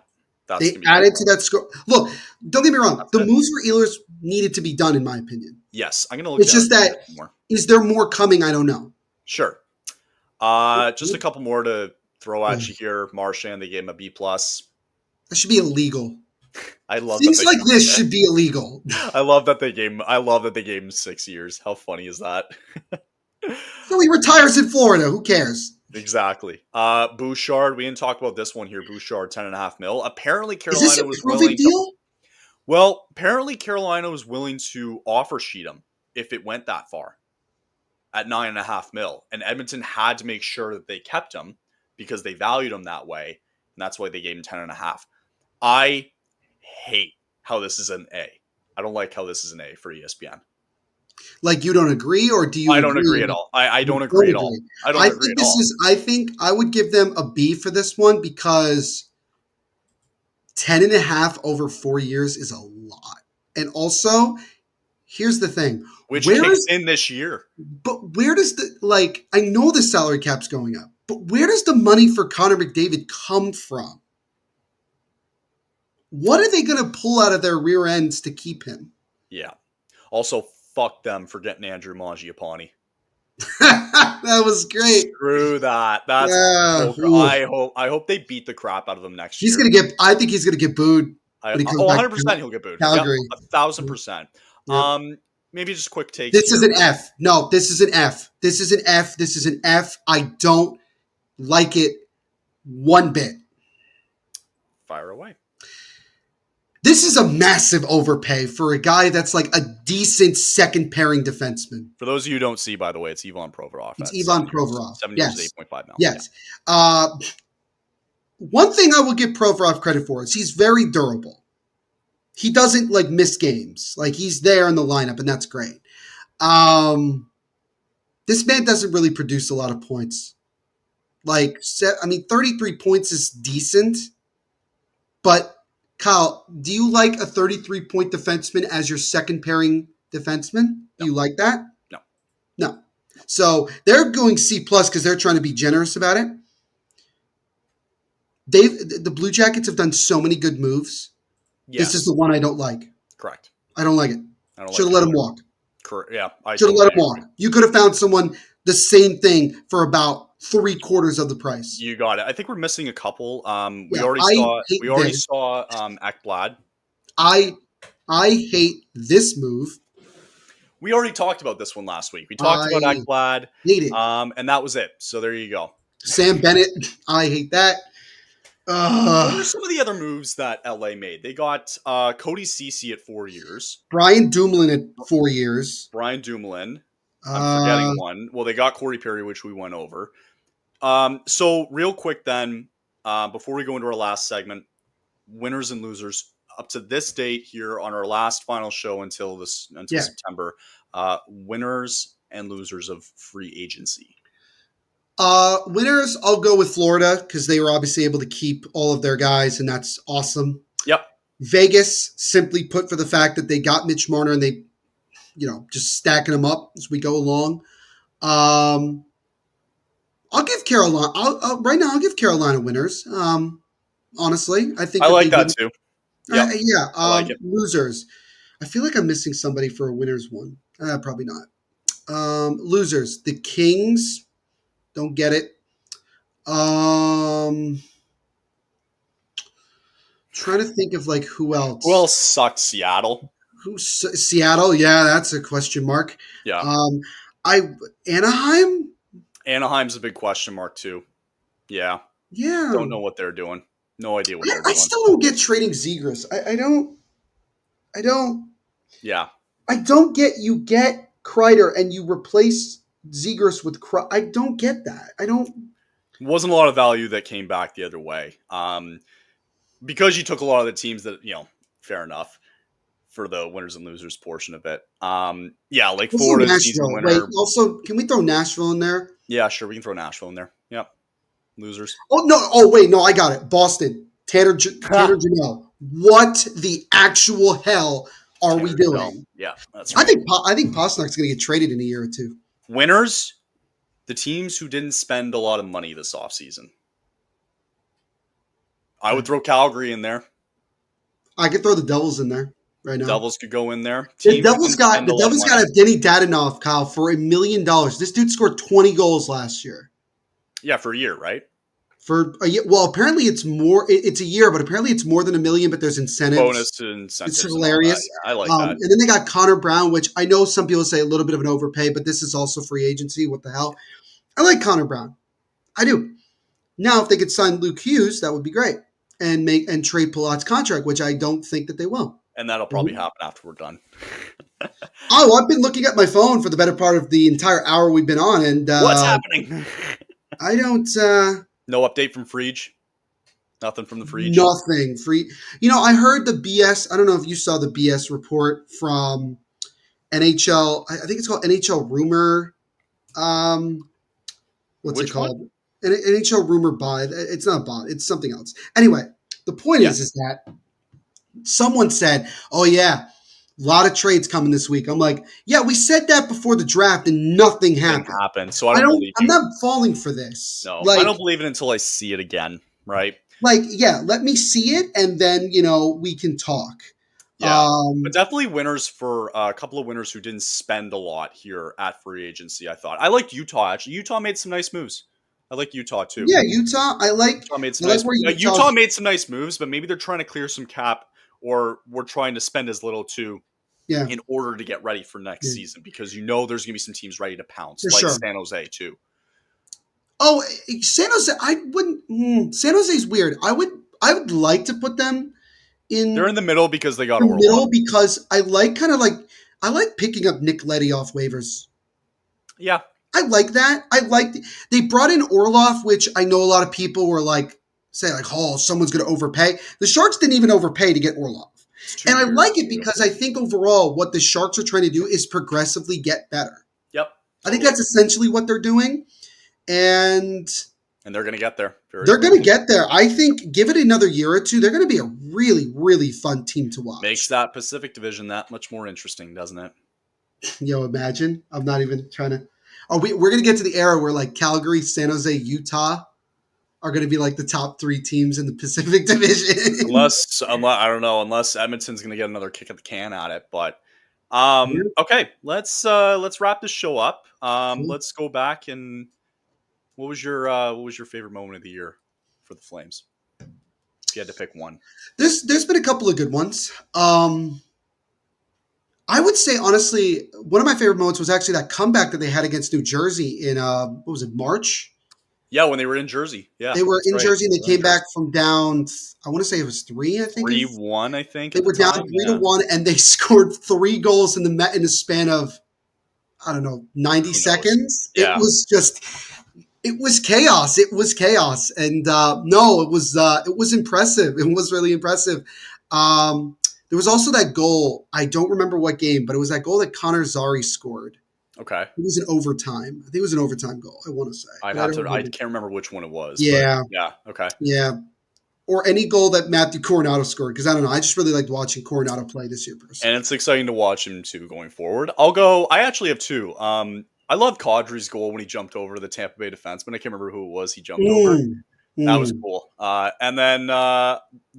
that's They going to be added to that score. Look, don't get me wrong. that's The it. moves for Ehlers needed to be done, in my opinion. Yes, I'm going to look It's down just that, more. is there more coming? I don't know. Sure. Just a couple more to throw at you here. Marchand, they gave him a B plus. That should be illegal. I love Things that like this should be illegal. I love that they gave him. I love that they gave him 6 years. How funny is that? So he retires in Florida. Who cares? Exactly. Bouchard. We didn't talk about this one here. Bouchard, 10.5 mil. Apparently, Is this Carolina a was prove willing it to. deal? Well, apparently Carolina was willing to offer sheet him if it went that far at 9.5 mil, and Edmonton had to make sure that they kept him because they valued him that way, and that's why they gave him 10.5. I hate how this is an A. I don't like how this is an A for ESPN. Like, you don't agree, or do you I don't agree agree? at all. I don't agree at all. I don't agree at all. I think I would give them a B for this one because 10.5 over 4 years is a lot. And also, here's the thing. Which Where kicks is in this year. But where does I know the salary cap's going up, but where does the money for Connor McDavid come from? What are they going to pull out of their rear ends to keep him? Yeah. Also, fuck them for getting Andrew Mangiapane. That was great. Screw that. That's I hope they beat the crap out of him next year. I think he's gonna get booed. When he comes back 100% he'll get booed. Calgary. Yep, 1,000%. Yep. Maybe just a quick take. This here. is an F. No, this is an F. This is an F. This is an F. I don't like it one bit. Fire away. This is a massive overpay for a guy that's like a decent second pairing defenseman. For those of you who don't see, by the way, it's Ivan Provorov. It's Ivan Provorov. 7 yes. years, 8.5 mil. Yes. Yeah. One thing I will give Provorov credit for is he's very durable. He doesn't miss games. He's there in the lineup, and that's great. This man doesn't really produce a lot of points. 33 points is decent, but Kyle, do you like a 33-point defenseman as your second pairing defenseman? Do you like that? No. No. So they're going C+ because they're trying to be generous about it. The Blue Jackets have done so many good moves. Yes. This is the one I don't like. Correct. I don't like it. Should have let him walk. Correct. Yeah. Should have let him walk. You could have found someone the same thing for about 3/4 of the price. You got it. I think we're missing a couple. We already saw Ekblad. I hate this move. We already talked about this one last week. We talked about Ekblad. Hate it. And that was it. So there you go. Sam Bennett. I hate that. What are some of the other moves that LA made? They got Cody Ceci at 4 years. Brian Dumoulin at 4 years. Brian Dumoulin. I'm forgetting one. Well, they got Corey Perry, which we went over. So real quick then, before we go into our last segment, winners and losers. up to this date here on our last final show until Yeah. September, winners and losers of free agency. Winners, I'll go with Florida because they were obviously able to keep all of their guys, and that's awesome. Yep. Vegas, simply put, for the fact that they got Mitch Marner and they, just stacking them up as we go along. I'll give Carolina. Right now, I'll give Carolina winners. Honestly, I think I that like they that win. too. Yep. Yeah. I like it. Losers. I feel like I'm missing somebody for a winners one. Probably not. Losers. The Kings. Don't get it. Trying to think of like who else. Who else sucked? Seattle. Seattle? Yeah, that's a question mark. Yeah. Anaheim. Anaheim's a big question mark too. Yeah. Yeah. Don't know what they're doing. No idea what they're doing. I still don't get trading Zegras. I don't. Yeah. I don't get you get Kreider and you replace Zegras with Kreider. I don't get that. I don't. Wasn't a lot of value that came back the other way. Because you took a lot of the teams that, fair enough for the winners and losers portion of it. Yeah, like Florida's season winner. Wait, also, can we throw Nashville in there? Yeah, sure. We can throw Nashville in there. Yep. Losers. Oh, no. Oh, wait. No, I got it. Boston. Tanner Janelle. What the actual hell are we doing? Yeah, that's right. I think Pastrnak's going to get traded in a year or two. Winners, the teams who didn't spend a lot of money this offseason. I would throw Calgary in there. I could throw the Devils in there right now. Devils could go in there. The Devils got Evgeny Dadonov, Kyle, for $1 million. This dude scored 20 goals last year. Yeah, for a year, right? For a year. Well, apparently it's more. It's a year, but apparently it's more than $1 million. But there's incentives. Bonus to incentives. It's hilarious. Yeah, I like that. And then they got Connor Brown, which I know some people say a little bit of an overpay, but this is also free agency. What the hell? I like Connor Brown. I do. Now, if they could sign Luke Hughes, that would be great, and trade Palat's contract, which I don't think that they will. And that'll probably happen after we're done. I've been looking at my phone for the better part of the entire hour we've been on, and what's happening? I don't. No update from Frege? Nothing from the Frege? Nothing. I heard the BS. I don't know if you saw the BS report from NHL. I think it's called NHL Rumor. What's Which it called? One? NHL Rumor Bot. It's not a bot. It's something else. Anyway, the point is that someone said, "Oh yeah, a lot of trades coming this week." I'm like, "Yeah, we said that before the draft, and nothing happened." So I don't believe I'm not falling for this. No, I don't believe it until I see it again. Right? Let me see it, and then we can talk. Yeah, but definitely winners for a couple of winners who didn't spend a lot here at free agency. I thought I liked Utah. Actually, Utah made some nice moves. I like Utah too. Yeah, Utah. Utah made some nice moves. Utah made some nice moves, but maybe they're trying to clear some cap, or we're trying to spend as little too. Yeah. In order to get ready for next season, because there's going to be some teams ready to pounce, San Jose too. Oh, San Jose! I wouldn't. San Jose's weird. I would like to put them in. They're in the middle because they got Orlov. Middle because I like picking up Nick Leddy off waivers. Yeah, I like that. They brought in Orlov, which I know a lot of people were oh, someone's going to overpay. The Sharks didn't even overpay to get Orlov. And I like it because I think overall what the Sharks are trying to do is progressively get better. Yep. I think that's essentially what they're doing. And they're going to get there. They're going to get there. I think give it another year or two, they're going to be a really, really fun team to watch. Makes that Pacific Division that much more interesting, doesn't it? Imagine. I'm not even trying to. We're going to get to the era where Calgary, San Jose, Utah are going to be the top 3 teams in the Pacific Division. unless I don't know, unless Edmonton's going to get another kick at the can at it. But okay, let's wrap this show up. Let's go back and what was your favorite moment of the year for the Flames? If you had to pick one. There's been a couple of good ones. I would say, honestly, one of my favorite moments was actually that comeback that they had against New Jersey in, March? Yeah, when they were in Jersey. Yeah, they were in Jersey and they came back from down. I want to say it was 3. I think 3-1. I think they were down 3-1, and they scored 3 goals in the span of 90 seconds. Yeah. It was chaos. It was chaos, and it was impressive. It was really impressive. There was also that goal. I don't remember what game, but it was that goal that Connor Zari scored. Okay. It was an overtime. I think it was an overtime goal, I want to say. I'd But I have don't to. I remember. can't remember which one it was. But Yeah. yeah. Okay. Yeah. Or any goal that Matthew Coronado scored, because I don't know. I just really liked watching Coronado play this year And personally. it's exciting to watch him too going forward. I'll go. I actually have two. I love Kadri's goal when he jumped over the Tampa Bay defenseman. I can't remember who it was. He jumped over. Mm, That was mm. cool. And then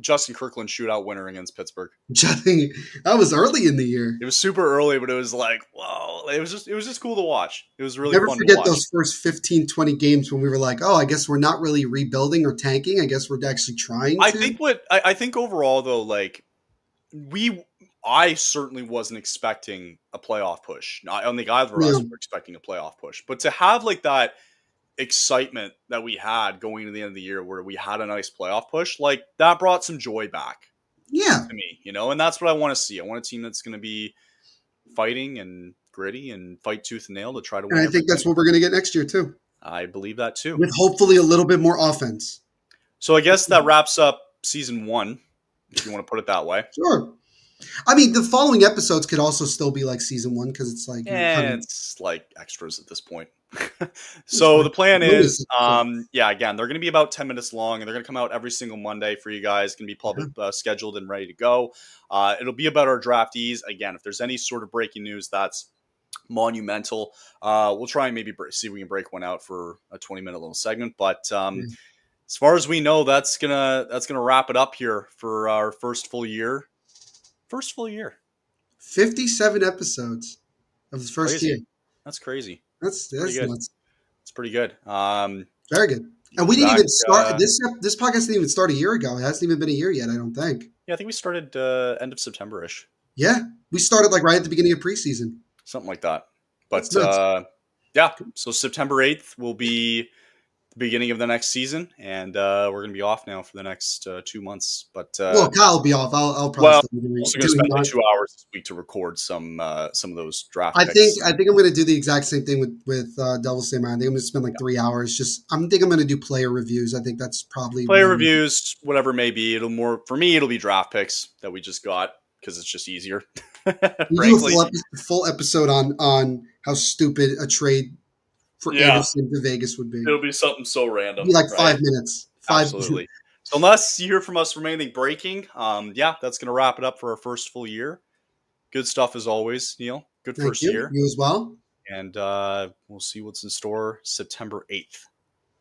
Justin Kirkland shootout winner against Pittsburgh. That was early in the year. It was super early, but it was like, whoa! It was just cool to watch. It was really Never fun to forget watch. those first 15, 20 games when we were like, oh, I guess we're not really rebuilding or tanking. I guess we're actually trying to. I think overall though, like I certainly wasn't expecting a playoff push. I don't think either of Yeah. us were expecting a playoff push, but to have like that excitement that we had going to the end of the year where we had a nice playoff push, like that brought some joy back Yeah. to me, and that's what I want to see. I want a team that's going to be fighting and gritty and fight tooth and nail to try to And win I every think that's game. what we're going to get next year, too. I believe that too. With hopefully a little bit more offense. So I guess that wraps up season 1, if you want to put it that way. Sure. I mean, the following episodes could also still be like season 1 because it's like It's like extras at this point. So the plan is, again, they're going to be about 10 minutes long, and they're going to come out every single Monday for you guys. It's going to be public scheduled and ready to go. It'll be about our draftees. Again, if there's any sort of breaking news that's monumental, we'll try and maybe see if we can break one out for a 20-minute little segment. But as far as we know, that's gonna wrap it up here for our first full year. 57 episodes of the first year. That's crazy. That's nuts. It's pretty good. Very good. And we didn't even start this podcast didn't even start a year ago. It hasn't even been a year yet, I don't think. Yeah, I think we started end of September-ish. Yeah. We started like right at the beginning of preseason. Something like that. But so September 8th will be the beginning of the next season, and we're going to be off now for the next 2 months. But Kyle will be off. I'll probably also going to spend like 2 hours this week to record some of those draft picks. I think I'm going to do the exact same thing with Devil's Stay Mine. I think I'm going to spend like 3 hours. I think I'm going to do player reviews. I think that's probably player reviews, whatever it may be. It'll be draft picks that we just got because it's just easier. You do a full episode on how stupid a trade for Anderson to Vegas would be. It'll be something so random. It'll be like 5 minutes. Absolutely. So unless you hear from us from anything breaking, that's going to wrap it up for our first full year. Good stuff as always, Neil. Good first year. You as well. And we'll see what's in store September 8th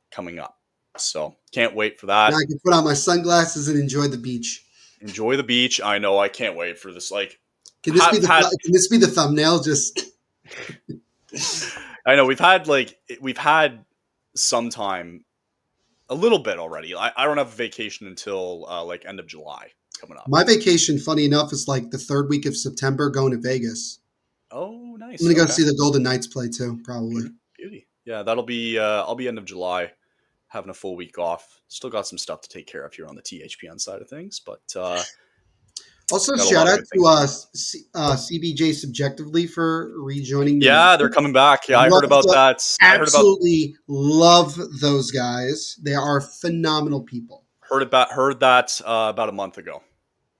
coming up. So can't wait for that. Now I can put on my sunglasses and enjoy the beach. Enjoy the beach. I know. I can't wait for this. Like, can this be the thumbnail? Just I know we've had some time, a little bit already. I don't have a vacation until like end of July coming up. My vacation, funny enough, is like the 3rd week of September, going to Vegas. Oh, nice. I'm gonna go see the Golden Knights play too, probably. Beauty. Yeah, that'll be. I'll be end of July, having a full week off. Still got some stuff to take care of here on the THPN side of things, but. Also, shout out to CBJ Subjectively for rejoining. Yeah, they're coming back. Yeah, I heard about that. Absolutely love those guys. They are phenomenal people. Heard that about a month ago.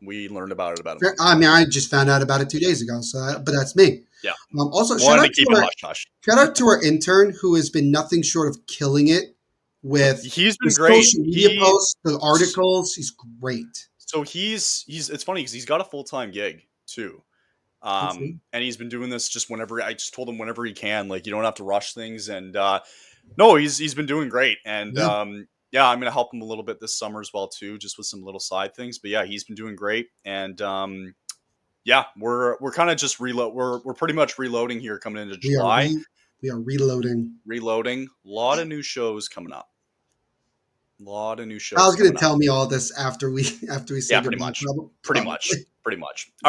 We learned about it I just found out about it 2 days ago. But that's me. Yeah. Also, shout out to our intern who has been nothing short of killing it with. He's been great. Social media posts, the articles. He's great. So he's it's funny because he's got a full-time gig too. And he's been doing this just whenever. I just told him whenever he can, like, you don't have to rush things. And no, he's been doing great. And I'm going to help him a little bit this summer as well too, just with some little side things. But yeah, he's been doing great. And we're kind of just we're pretty much reloading here coming into July. We are reloading. A lot of new shows coming up. A lot of new shows. I was going to tell me all this after we say pretty much. All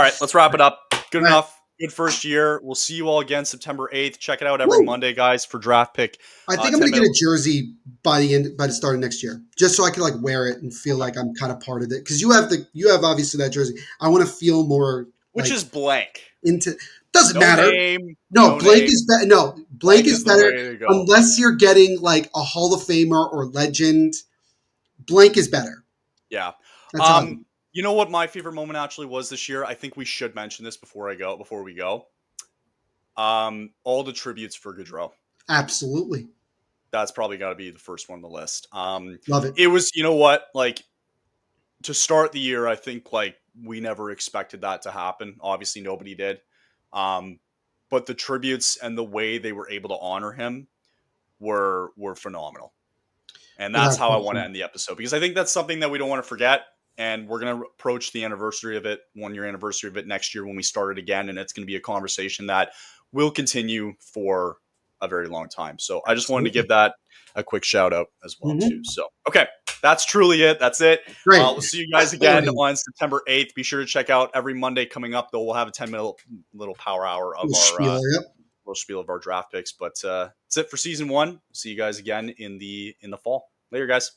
right, let's wrap it up. Good enough. Good first year. We'll see you all again September 8th. Check it out every Monday, guys, for draft pick. I think I'm going to get a jersey by the start of next year, just so I can like wear it and feel like I'm kind of part of it. Because you have obviously that jersey. I want to feel more. Which is blank. Doesn't matter. Blank is better. No, blank is better unless you're getting like a Hall of Famer or legend. Blank is better. Yeah. You know what my favorite moment actually was this year? I think we should mention this before we go. All the tributes for Gaudreau. Absolutely. That's probably got to be the first one on the list. Love it. It was, you know what, like to start the year, I think like we never expected that to happen. Obviously, nobody did. Um, but the tributes and the way they were able to honor him were phenomenal. And that's Without how I want to question. end the episode because I think that's something that we don't want to forget. And we're going to approach the anniversary of it, 1 year anniversary of it next year when we start it again. And it's going to be a conversation that will continue for a very long time. So I just wanted to give Absolutely. that a quick shout out as well, too. Hmm. So, okay, that's truly it. That's it. Great. We'll see you guys again Brilliant. on September 8th. Be sure to check out every Monday coming up, though. We'll have a 10-minute little power hour of Little our spiel. Yep. little spiel of our draft picks. But that's it for season 1. See you guys again in the fall. Later, guys.